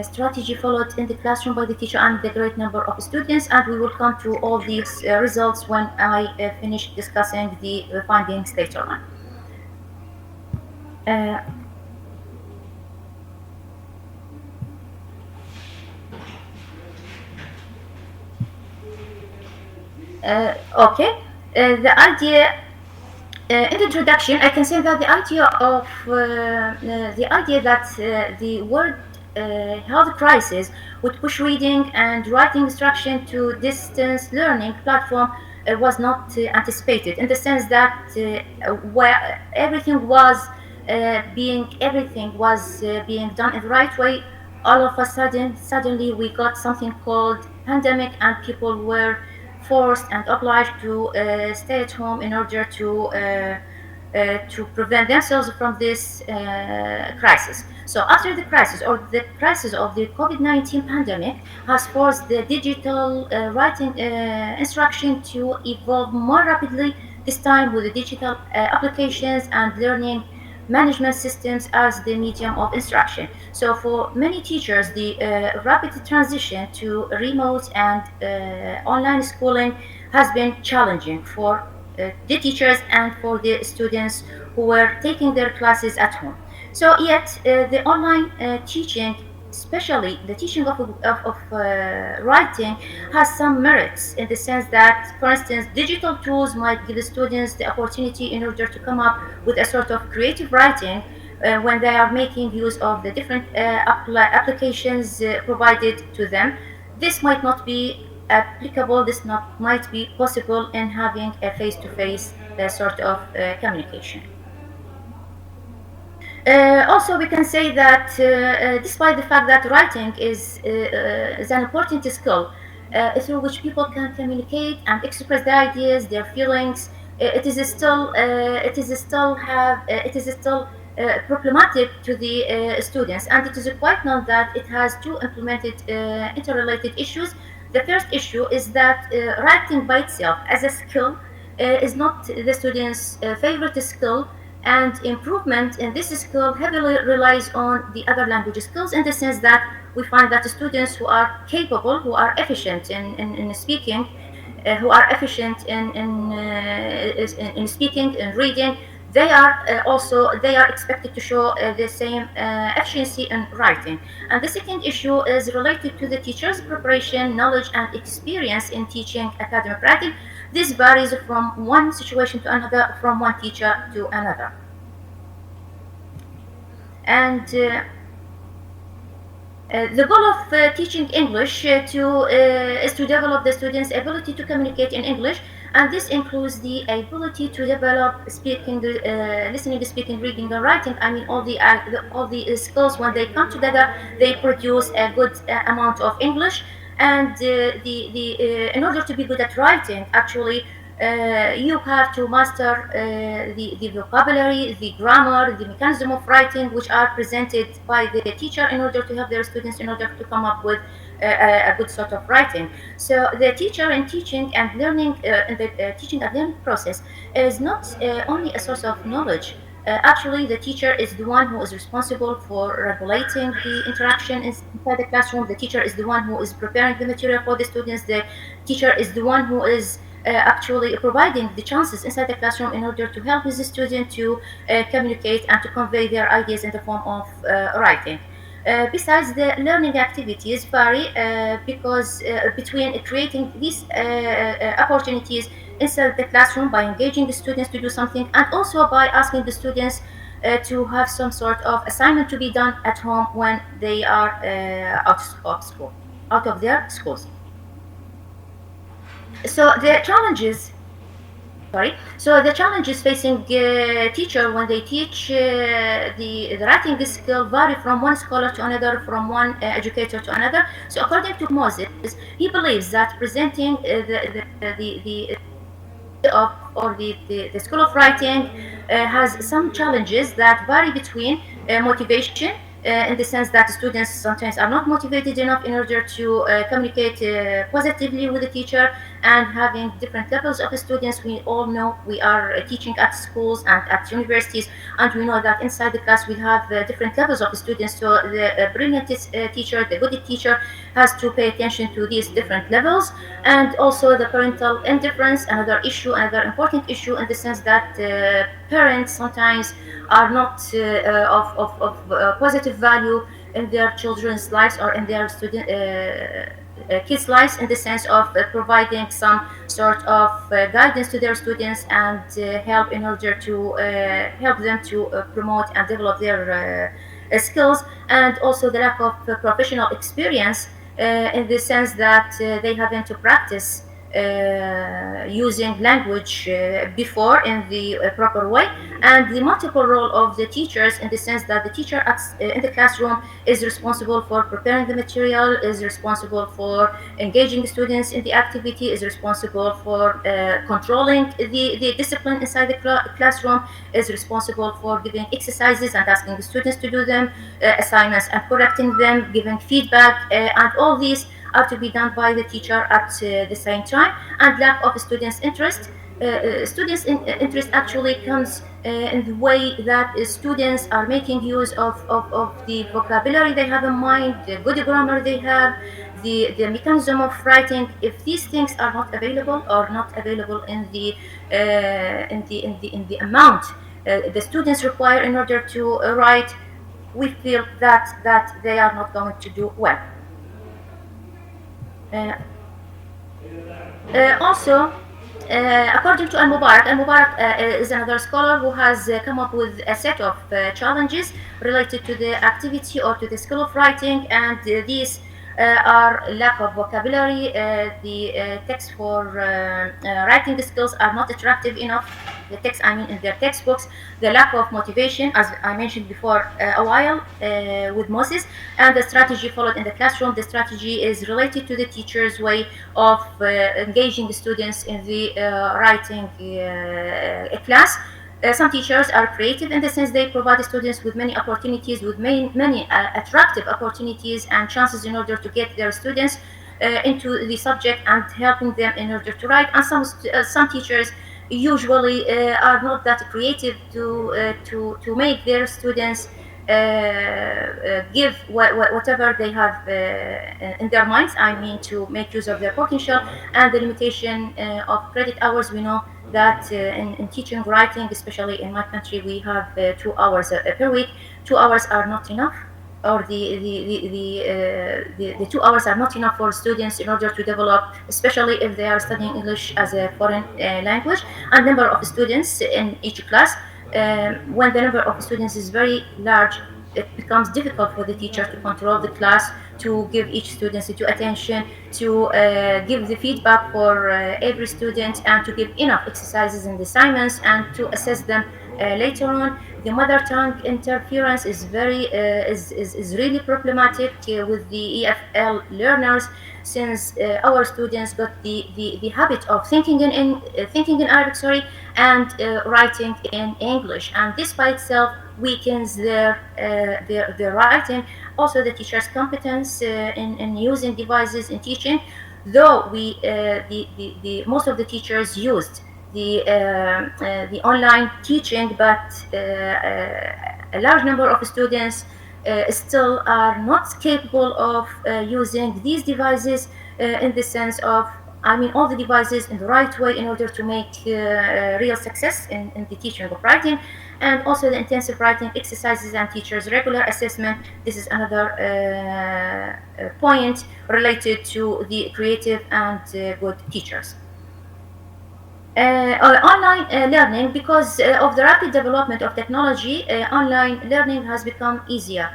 strategy followed in the classroom by the teacher, and the great number of students. And we will come to all these results when I finish discussing the findings later on. Okay, the idea in the introduction, I can say that the idea that the world health crisis would push reading and writing instruction to distance learning platform was not anticipated, in the sense that where everything was being done in the right way. All of a suddenly we got something called pandemic, and people were forced and obliged to stay at home in order to prevent themselves from this crisis. So after the crisis, or the crisis of the COVID-19 pandemic, has forced the digital writing instruction to evolve more rapidly, this time with the digital applications and learning management systems as the medium of instruction. So for many teachers, the rapid transition to remote and online schooling has been challenging for the teachers and for the students who were taking their classes at home. So yet the online teaching, especially the teaching of writing, has some merits, in the sense that, for instance, digital tools might give the students the opportunity in order to come up with a sort of creative writing when they are making use of the different applications provided to them. This might not be applicable, might be possible in having a face-to-face sort of communication. Also, we can say that despite the fact that writing is an important skill through which people can communicate and express their ideas, their feelings, it is still problematic to the students, and it is quite known that it has two implemented interrelated issues. The first issue is that writing by itself as a skill is not the students' favorite skill, and improvement in this skill heavily relies on the other language skills, in the sense that we find that the students who are capable, who are efficient in speaking, who are efficient in speaking and reading, they are expected to show the same efficiency in writing. And the second issue is related to the teacher's preparation, knowledge, and experience in teaching academic writing. This varies from one situation to another, from one teacher to another. And the goal of teaching English is to develop the students' ability to communicate in English, and this includes the ability to develop speaking, listening, speaking, reading, and writing. I mean, all the skills, when they come together, they produce a good amount of English. And in order to be good at writing, actually, you have to master the vocabulary, the grammar, the mechanism of writing, which are presented by the teacher in order to help their students in order to come up with a good sort of writing. So the teacher in teaching and learning, in the teaching and learning process, is not only a source of knowledge. Actually, the teacher is the one who is responsible for regulating the interaction inside the classroom. The teacher is the one who is preparing the material for the students. The teacher is the one who is actually providing the chances inside the classroom in order to help his student to communicate and to convey their ideas in the form of writing. Besides, the learning activities vary because between creating these opportunities inside the classroom by engaging the students to do something, and also by asking the students to have some sort of assignment to be done at home when they are out of their schools. So the challenges Sorry. So the challenges facing teacher when they teach the writing skill vary from one scholar to another, from one educator to another. So according to Moses, he believes that presenting of or the school of writing has some challenges that vary between motivation in the sense that students sometimes are not motivated enough in order to communicate positively with the teacher, and having different levels of students. We all know we are teaching at schools and at universities, and we know that inside the class we have different levels of students. So the brilliant teacher, the good teacher, has to pay attention to these different levels. And also the parental indifference, another issue, another important issue, in the sense that parents sometimes are not of positive value in their children's lives or in their kids' lives, in the sense of providing some sort of guidance to their students and help in order to help them to promote and develop their skills, and also the lack of professional experience in the sense that they haven't to practice using language before in the proper way, and the multiple role of the teachers, in the sense that the teacher in the classroom is responsible for preparing the material, is responsible for engaging the students in the activity, is responsible for controlling the discipline inside the classroom, is responsible for giving exercises and asking the students to do them, assignments and correcting them, giving feedback, and all these are to be done by the teacher at the same time. And lack of students' interest. Students' interest actually comes in the way that students are making use of the vocabulary they have in mind, the good grammar they have, the mechanism of writing. If these things are not available, or not available in the amount the students require in order to write, we feel that they are not going to do well. Uh, also, according to Al-Mubarak is another scholar who has come up with a set of challenges related to the activity or to the skill of writing, and these are lack of vocabulary, the text for writing skills are not attractive enough, the text I mean in their textbooks, the lack of motivation, as I mentioned before a while with Moses, and the strategy followed in the classroom. The strategy is related to the teacher's way of engaging the students in the writing class. Some teachers are creative in the sense they provide the students with many opportunities, with many attractive opportunities and chances in order to get their students into the subject and helping them in order to write. And some teachers usually are not that creative to make their students give whatever they have in their minds. I mean, to make use of their potential, and the limitation of credit hours. We know that in teaching writing, especially in my country, we have 2 hours per week. 2 hours are not enough, or the 2 hours are not enough for students in order to develop, especially if they are studying English as a foreign language. And number of students in each class, when the number of students is very large, it becomes difficult for the teacher to control the class, to give each student due attention, to give the feedback for every student, and to give enough exercises and assignments, and to assess them later on. The mother tongue interference is really problematic with the EFL learners, since our students got the habit of thinking in Arabic, and writing in English, and this by itself weakens their writing. Also, the teacher's competence in using devices in teaching, though the most of the teachers used the online teaching, but a large number of students still are not capable of using these devices in the sense of, I mean, all the devices in the right way in order to make real success in the teaching of writing. And also the intensive writing exercises and teachers' regular assessment. This is another point related to the creative and good teachers. Online learning, because of the rapid development of technology, online learning has become easier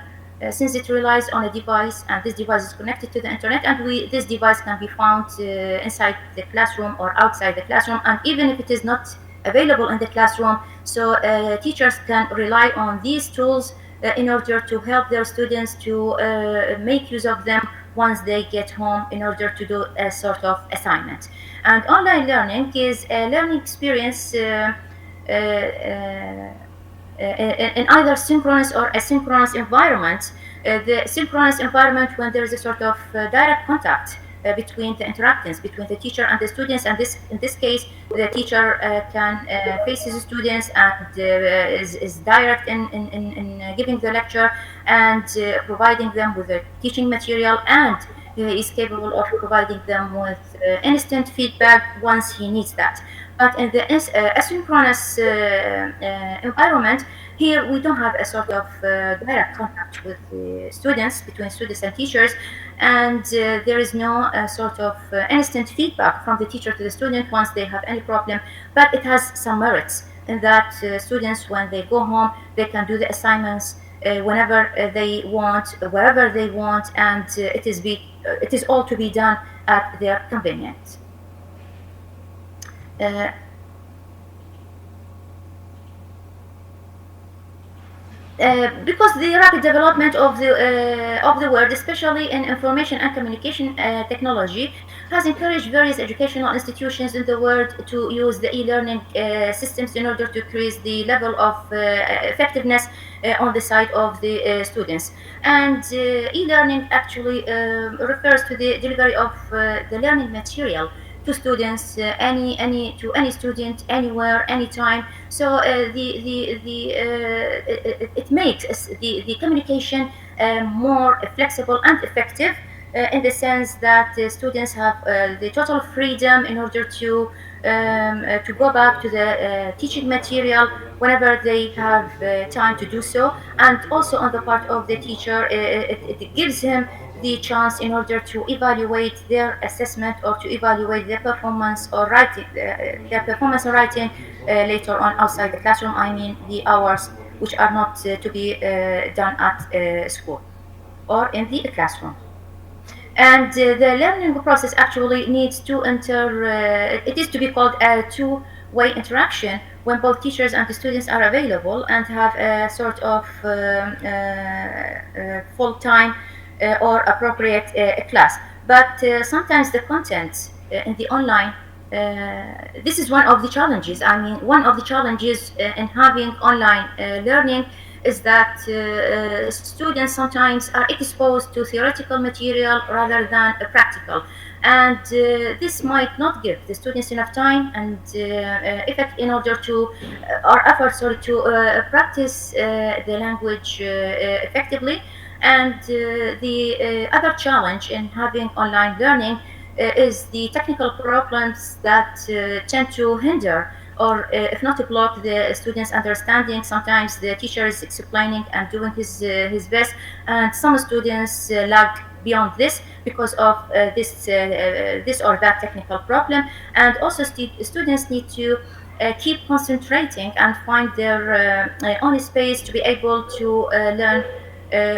since it relies on a device, and this device is connected to the internet, and this device can be found inside the classroom or outside the classroom. And even if it is not available in the classroom. So teachers can rely on these tools in order to help their students to make use of them once they get home in order to do a sort of assignment. And online learning is a learning experience in either synchronous or asynchronous environment. The synchronous environment when there is a sort of direct contact between the interactions between the teacher and the students, and in this case the teacher can face his students and is direct in giving the lecture and providing them with the teaching material, and is capable of providing them with instant feedback once he needs that. But in the asynchronous environment, here we don't have a sort of direct contact with the students, between students and teachers, and there is no sort of instant feedback from the teacher to the student once they have any problem. But it has some merits in that students, when they go home, they can do the assignments whenever they want, wherever they want, and it is all to be done at their convenience. Because the rapid development of the world, especially in information and communication technology, has encouraged various educational institutions in the world to use the e-learning systems in order to increase the level of effectiveness on the side of the students. And e-learning actually refers to the delivery of the learning material to students, to any student, anywhere, anytime. So it makes the communication more flexible and effective in the sense that students have the total freedom in order to go back to the teaching material whenever they have time to do so. And also on the part of the teacher, it gives him the chance in order to evaluate their assessment or to evaluate their performance or writing, later on outside the classroom. I mean the hours which are not to be done at school or in the classroom. And the learning process actually needs to it is to be called a two-way interaction when both teachers and the students are available and have a sort of full-time or appropriate class. But sometimes the content in the online, this is one of the challenges. I mean, one of the challenges in having online learning is that students sometimes are exposed to theoretical material rather than practical. And this might not give the students enough time and effect in order to, or effort, sorry, to practice the language effectively. And the other challenge in having online learning is the technical problems that tend to hinder or if not to block the students' understanding. Sometimes the teacher is explaining and doing his best, and some students lag beyond this because of this or that technical problem. And also students need to keep concentrating and find their own space to be able to learn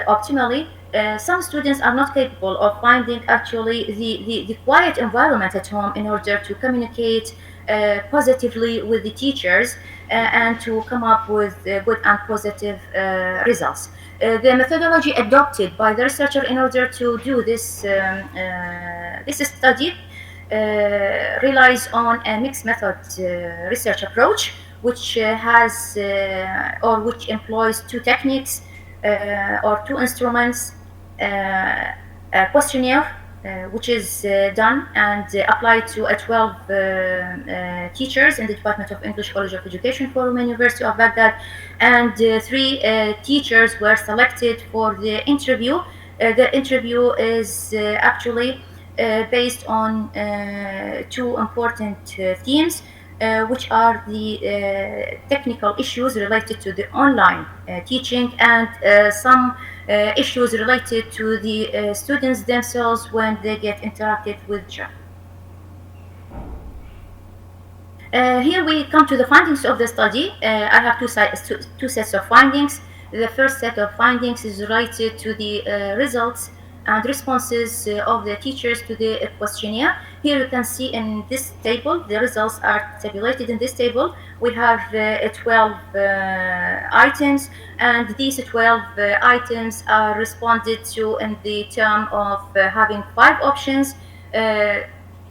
optimally. Some students are not capable of finding actually the quiet environment at home in order to communicate positively with the teachers and to come up with good and positive results. The methodology adopted by the researcher in order to do this study relies on a mixed method research approach, which has or which employs two techniques or two instruments: a questionnaire, which is done and applied to 12 teachers in the Department of English, College of Education, Forum University of Baghdad, and 3 teachers were selected for the interview. The interview is actually based on 2 important themes, which are the technical issues related to the online teaching and some issues related to the students themselves when they get interacted with each other. Here we come to the findings of the study. I have two sets of findings. The first set of findings is related to the results and responses of the teachers to the questionnaire. Here you can see in this table, the results are tabulated in this table. We have 12 items, and these 12 items are responded to in the term of having 5 options: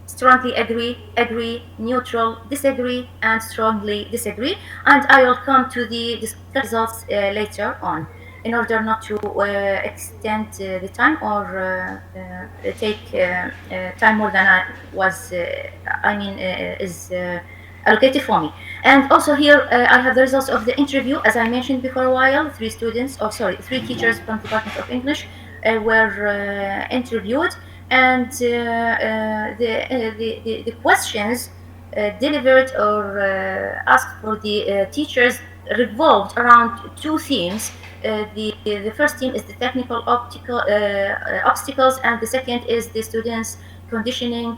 strongly agree, neutral, disagree, and strongly disagree. And I will come to the results later on, in order not to extend the time or take time more than is allocated for me. And also here I have the results of the interview. As I mentioned before a while, 3 teachers from the Department of English were interviewed, and the questions delivered or asked for the teachers revolved around 2 themes. The first theme is the technical obstacles, and the second is the students' conditioning.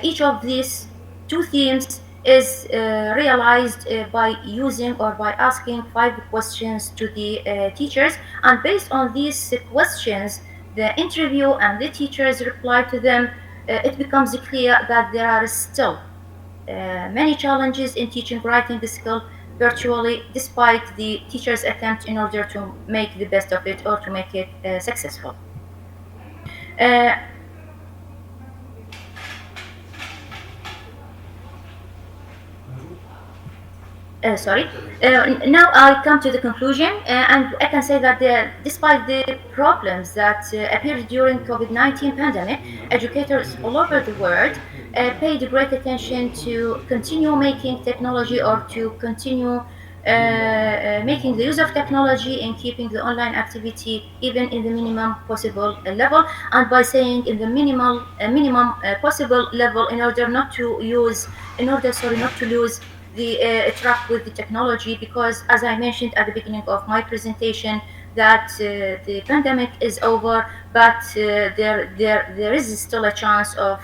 Each of these 2 themes is realized by using or by asking 5 questions to the teachers, and based on these questions, the interview and the teachers reply to them, it becomes clear that there are still many challenges in teaching writing the skill virtually, despite the teacher's attempt in order to make the best of it or to make it successful. Now I come to the conclusion, and I can say that despite the problems that appeared during COVID-19 pandemic, educators all over the world paid great attention to continue making technology, or to continue making the use of technology and keeping the online activity even in the minimum possible level, and by saying in the minimum possible level, in order not to lose the track with the technology, because as I mentioned at the beginning of my presentation, that the pandemic is over, but there is still a chance of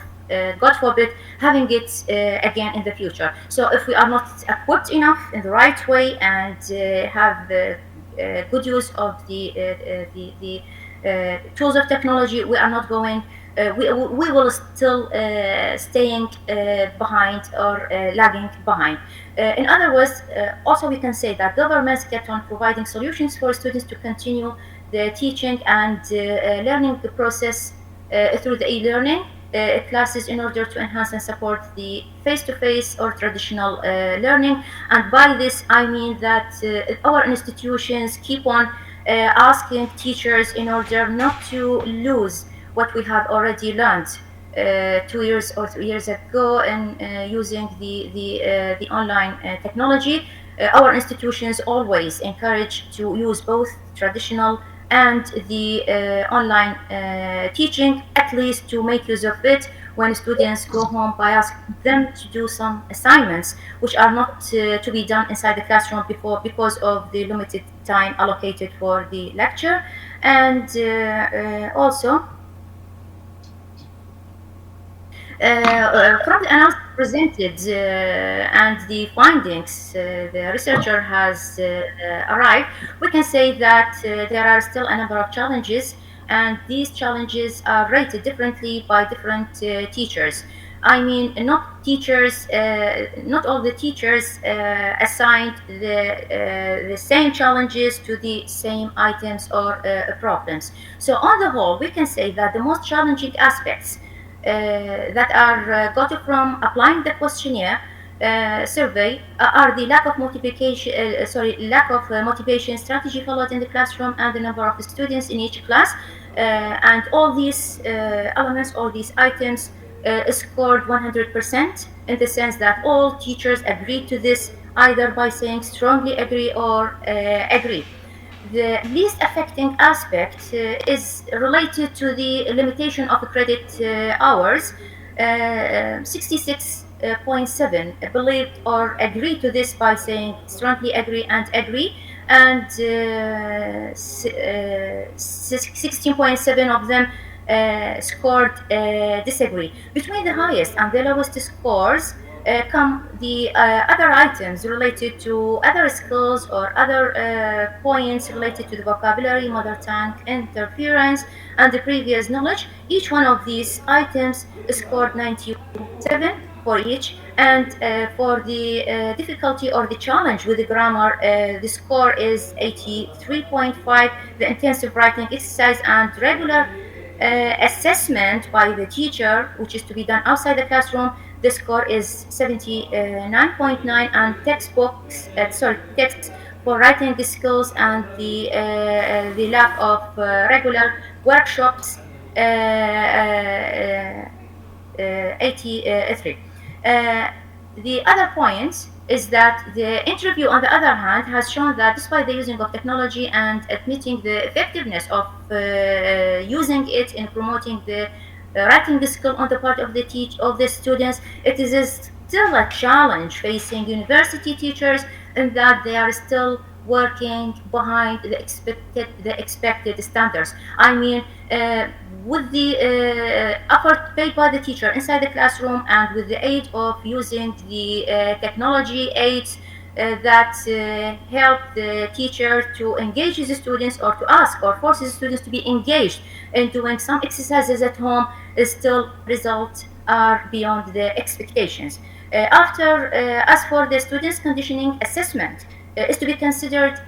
God forbid, having it again in the future. So if we are not equipped enough in the right way and have good use of the tools of technology, we are not going. We will still staying behind or lagging behind. In other words, also we can say that governments kept on providing solutions for students to continue the teaching and learning the process through the e-learning classes, in order to enhance and support the face-to-face or traditional learning. And by this I mean that our institutions keep on asking teachers, in order not to lose what we have already learned 2 years or 3 years ago, and using the online technology. Our institutions always encourage to use both traditional and the online teaching, at least to make use of it when students go home, by asking them to do some assignments which are not to be done inside the classroom because of the limited time allocated for the lecture. And also from the analysis presented and the findings the researcher has arrived, we can say that there are still a number of challenges, and these challenges are rated differently by different teachers. I mean, not all the teachers assigned the same challenges to the same items or problems. So on the whole, we can say that the most challenging aspects that are got from applying the questionnaire survey are the lack of motivation strategy followed in the classroom, and the number of students in each class, and all these elements, all these items scored 100%, in the sense that all teachers agreed to this, either by saying strongly agree or agree. The least affecting aspect is related to the limitation of credit hours. 66.7 believed or agreed to this by saying strongly agree and agree, and 16.7 of them scored disagree. Between the highest and the lowest scores, come the other items related to other skills or other points related to the vocabulary, mother tongue, interference, and the previous knowledge. Each one of these items scored 97 for each, and for the difficulty or the challenge with the grammar, the score is 83.5. The intensive writing exercise and regular assessment by the teacher, which is to be done outside the classroom, the score is 79.9, and texts for writing skills and the lack of regular workshops, 83. The other point is that the interview, on the other hand, has shown that despite the using of technology and admitting the effectiveness of using it in promoting the writing skill on the part of the students, it is still a challenge facing university teachers in that they are still working behind the expected standards. I mean, with the effort paid by the teacher inside the classroom and with the aid of using the technology aids that help the teacher to engage his students or to ask or force his students to be engaged in doing some exercises at home, still results are beyond the expectations. As for the students' conditioning assessment, is to be considered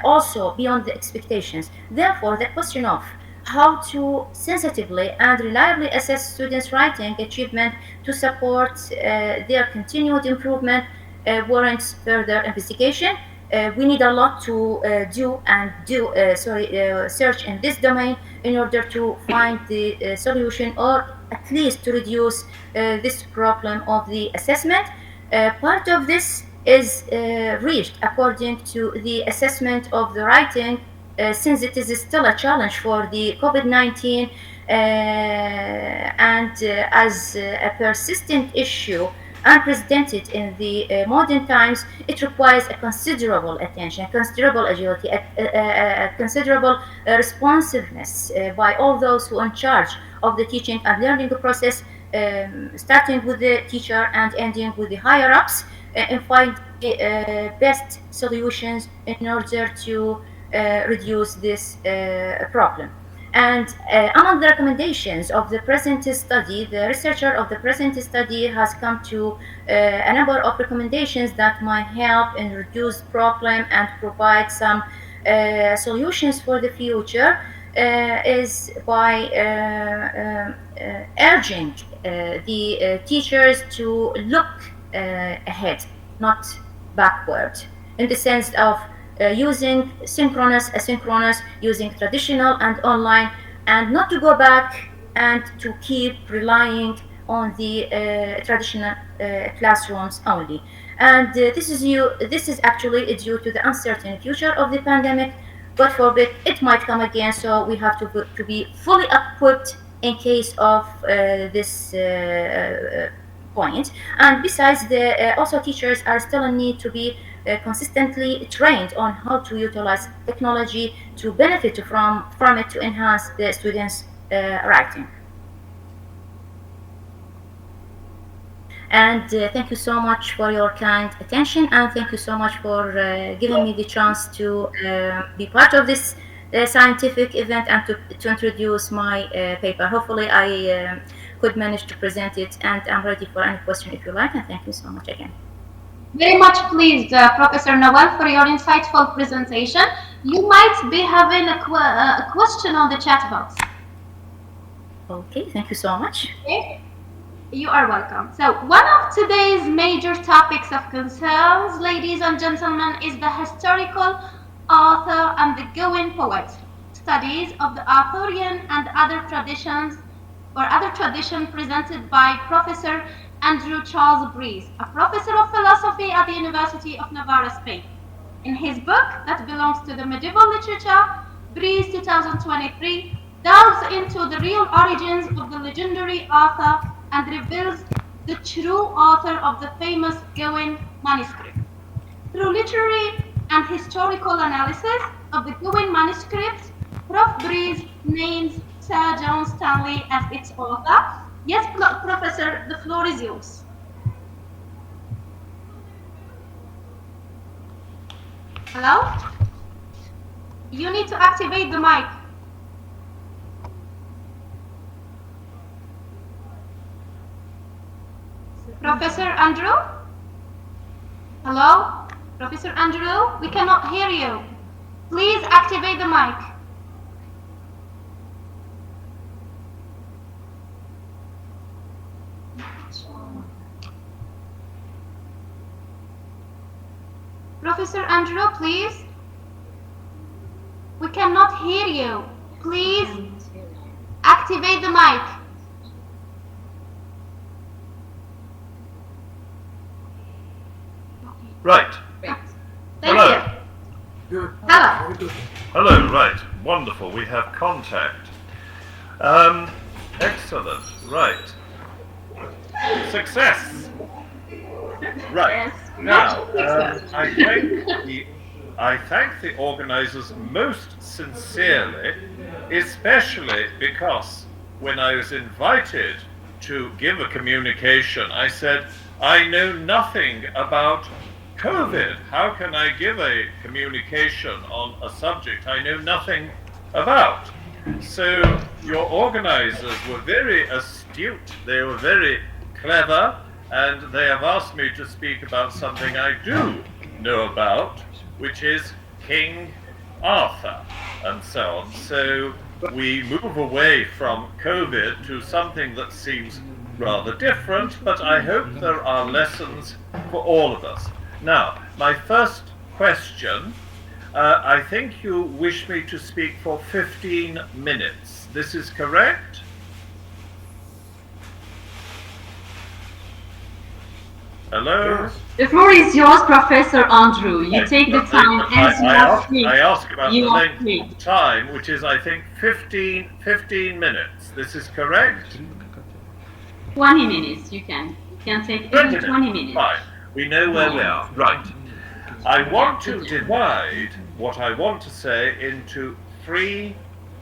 also beyond the expectations. Therefore, the question of how to sensitively and reliably assess students' writing achievement to support their continued improvement warrants further investigation. We need a lot to search in this domain in order to find the solution, or at least to reduce this problem of the assessment. Part of this is reached according to the assessment of the writing, since it is still a challenge for the COVID-19 and as a persistent issue unprecedented in the modern times, it requires a considerable attention, considerable agility, a considerable responsiveness by all those who are in charge of the teaching and learning process, starting with the teacher and ending with the higher ups, and find the best solutions in order to reduce this problem. And among the recommendations of the present study, the researcher of the present study has come to a number of recommendations that might help in reduce problem and provide some solutions for the future, is by urging the teachers to look ahead, not backward, in the sense of using synchronous, asynchronous, using traditional and online, and not to go back and to keep relying on the traditional classrooms only. And this is actually due to the uncertain future of the pandemic. God forbid it might come again, so we have to be fully equipped in case of this point. And besides, also teachers are still in need to be consistently trained on how to utilize technology to benefit from it to enhance the students' writing. And thank you so much for your kind attention, and thank you so much for giving me the chance to be part of this scientific event and to introduce my paper. Hopefully I could manage to present it, and I'm ready for any question if you like, and thank you so much again. Very much pleased, Professor Nawal, for your insightful presentation. You might be having a question on the chat box. Okay, thank you so much. Okay. You are welcome. So one of today's major topics of concerns, ladies and gentlemen, is the historical author and the Goan poet. Studies of the Arthurian and other traditions presented by Professor Andrew Charles Breeze, a professor of philosophy at the University of Navarra, Spain. In his book that belongs to the medieval literature, Breeze 2023 delves into the real origins of the legendary author and reveals the true author of the famous Goan manuscript. Through literary and historical analysis of the Goan manuscript, Prof. Breeze names Sir John Stanley as its author. Yes, Professor, the floor is yours. Hello? You need to activate the mic. Professor Andrew? Hello? Professor Andrew, we cannot hear you. Please activate the mic. Professor Andrew, please. We cannot hear you. Please activate the mic. Right. Thank Hello. you. Hello. Hello, right. Wonderful. We have contact. Excellent. Right. Success. Right. Yes. Now, I thank the organizers most sincerely, especially because when I was invited to give a communication, I said, I know nothing about COVID. How can I give a communication on a subject I know nothing about? So your organizers were very astute, they were very clever, and they have asked me to speak about something I do know about, which is King Arthur, and so on. So we move away from COVID to something that seems rather different, but I hope there are lessons for all of us. Now, my first question, I think you wish me to speak for 15 minutes. This is correct? Hello? The floor is yours, Professor Andrew. You take the time as you are free. I ask about the You are length free. of time, which is, I think, 15 minutes. This is correct? 20 minutes, you can take even 20 minutes. Fine. We know where we are. Right. I want to divide what I want to say into 3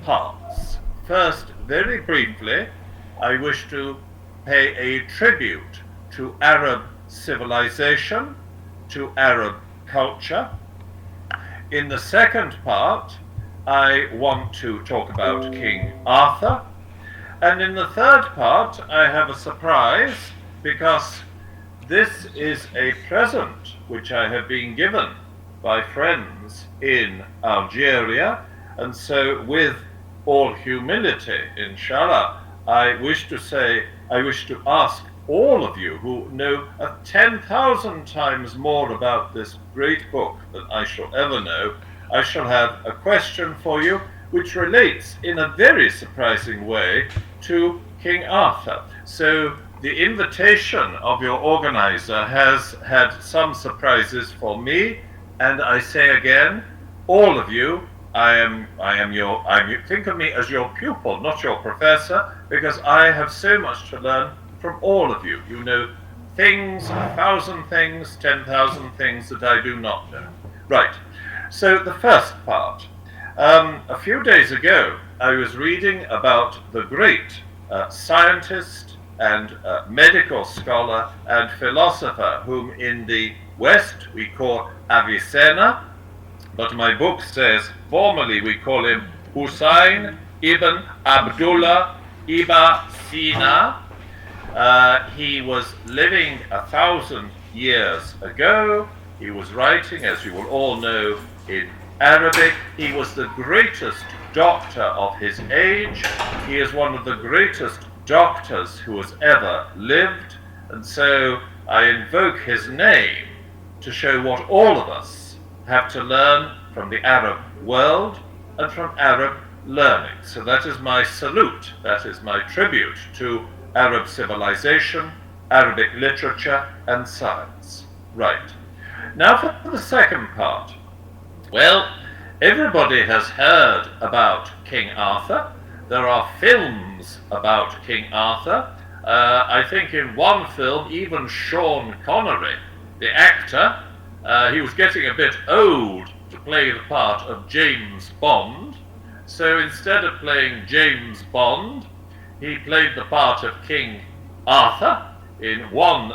parts. First, very briefly, I wish to pay a tribute to Arab civilization, to Arab culture. In the second part, I want to talk about King Arthur. And in the third part, I have a surprise, because this is a present which I have been given by friends in Algeria, and so with all humility, inshallah, I wish to ask all of you who know 10,000 times more about this great book than I shall ever know, I shall have a question for you which relates in a very surprising way to King Arthur. So the invitation of your organizer has had some surprises for me, and I say again, all of you, think of me as your pupil, not your professor, because I have so much to learn from all of you. You know things, 1,000 things, 10,000 things that I do not know. Right, so the first part. A few days ago, I was reading about the great scientist and medical scholar and philosopher whom in the West we call Avicenna, but my book says formally we call him Hussein ibn Abdullah ibn Sina. He was living 1,000 years ago. He was writing, as you will all know, in Arabic. He was the greatest doctor of his age. He is one of the greatest doctors who has ever lived, and so I invoke his name to show what all of us have to learn from the Arab world and from Arab learning. So that is my salute, that is my tribute to Arab civilization, Arabic literature and science. Right. Now for the second part. Well, everybody has heard about King Arthur. There are films about King Arthur. I think in one film, even Sean Connery, the actor, he was getting a bit old to play the part of James Bond. So instead of playing James Bond, he played the part of King Arthur in one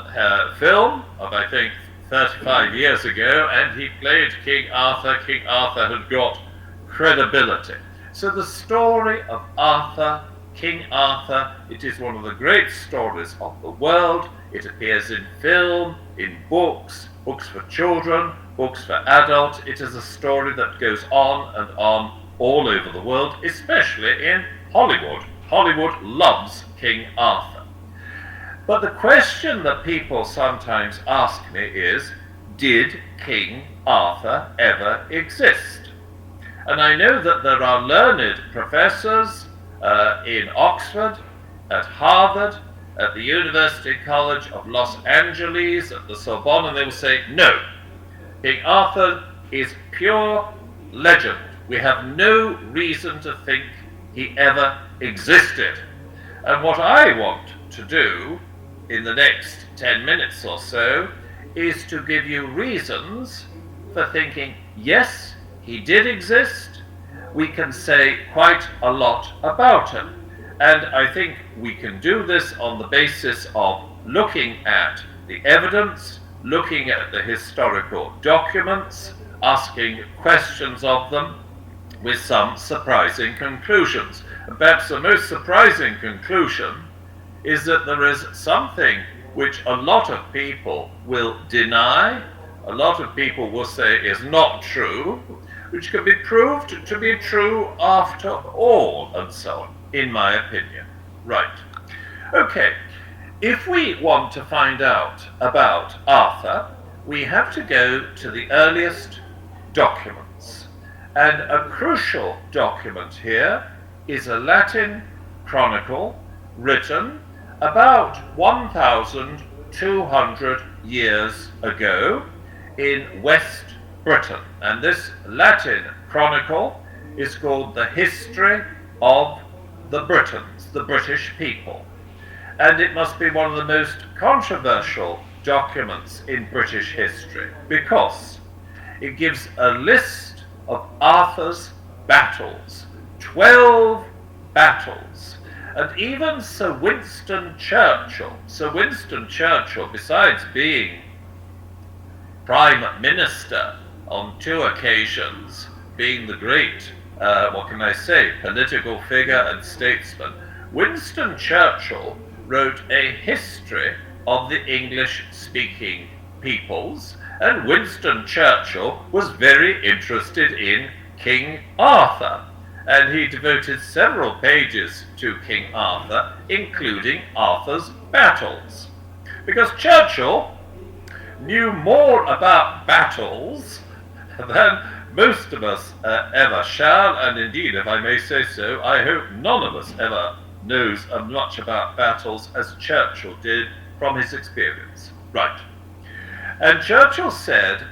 film of, I think, 35 years ago, and he played King Arthur. King Arthur had got credibility. So the story of Arthur, King Arthur, it is one of the great stories of the world. It appears in film, in books, books for children, books for adults. It is a story that goes on and on all over the world, especially in Hollywood. Hollywood loves King Arthur. But the question that people sometimes ask me is, did King Arthur ever exist? And I know that there are learned professors in Oxford, at Harvard, at the University College of Los Angeles, at the Sorbonne, and they will say, no, King Arthur is pure legend. We have no reason to think he ever existed. And what I want to do in the next 10 minutes or so is to give you reasons for thinking, yes, he did exist. We can say quite a lot about him. And I think we can do this on the basis of looking at the evidence, looking at the historical documents, asking questions of them with some surprising conclusions. And perhaps the most surprising conclusion is that there is something which a lot of people will deny, a lot of people will say is not true, which can be proved to be true after all, and so on, in my opinion. Right. Okay, if we want to find out about Arthur, we have to go to the earliest documents. And a crucial document here is a Latin chronicle written about 1,200 years ago in West Britain. And this Latin chronicle is called the History of the Britons, the British people. And it must be one of the most controversial documents in British history because it gives a list of Arthur's battles, 12 battles. And even Sir Winston Churchill, besides being Prime Minister on 2 occasions, being the great, political figure and statesman, Winston Churchill wrote a history of the English-speaking peoples, and Winston Churchill was very interested in King Arthur, and he devoted several pages to King Arthur, including Arthur's battles. Because Churchill knew more about battles than most of us ever shall, and indeed, if I may say so, I hope none of us ever knows as much about battles as Churchill did from his experience. Right. And Churchill said,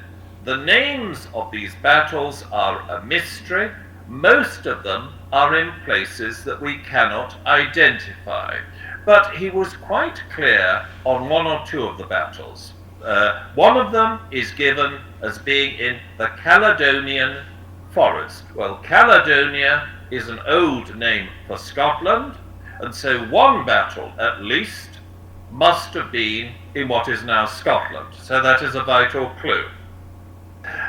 the names of these battles are a mystery. Most of them are in places that we cannot identify. But he was quite clear on 1 or 2 of the battles. One of them is given as being in the Caledonian Forest. Well, Caledonia is an old name for Scotland, and so one battle at least must have been in what is now Scotland. So that is a vital clue.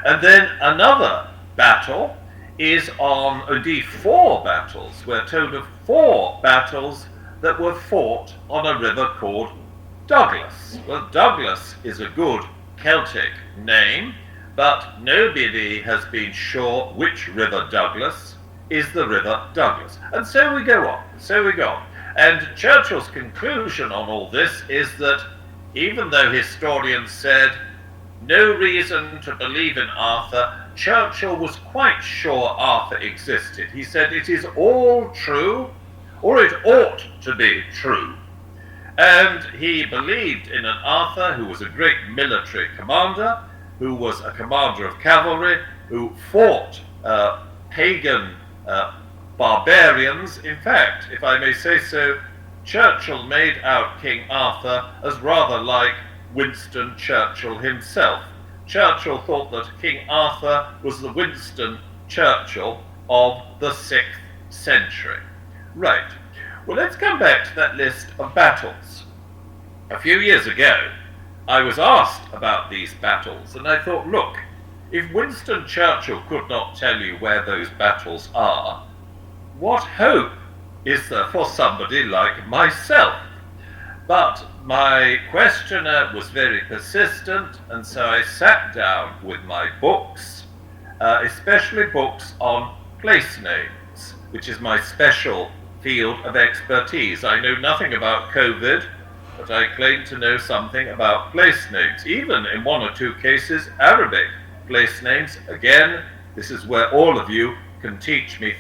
And then another battle is on, indeed 4 battles. We're told of 4 battles that were fought on a river called Douglas. Well, Douglas is a good Celtic name, but nobody has been sure which river Douglas is the river Douglas. And so we go on, And Churchill's conclusion on all this is that even though historians said no reason to believe in Arthur, Churchill was quite sure Arthur existed. He said it is all true, or it ought to be true. And he believed in an Arthur who was a great military commander, who was a commander of cavalry, who fought pagan barbarians. In fact, if I may say so, Churchill made out King Arthur as rather like Winston Churchill himself. Churchill thought that King Arthur was the Winston Churchill of the 6th century. Right. Well, let's come back to that list of battles. A few years ago, I was asked about these battles, and I thought, look, if Winston Churchill could not tell you where those battles are, what hope is there for somebody like myself? But my questioner was very persistent, and so I sat down with my books, especially books on place names, which is my special field of expertise. I know nothing about COVID, but I claim to know something about place names, even in one or two cases, Arabic place names. Again, this is where all of you can teach me things.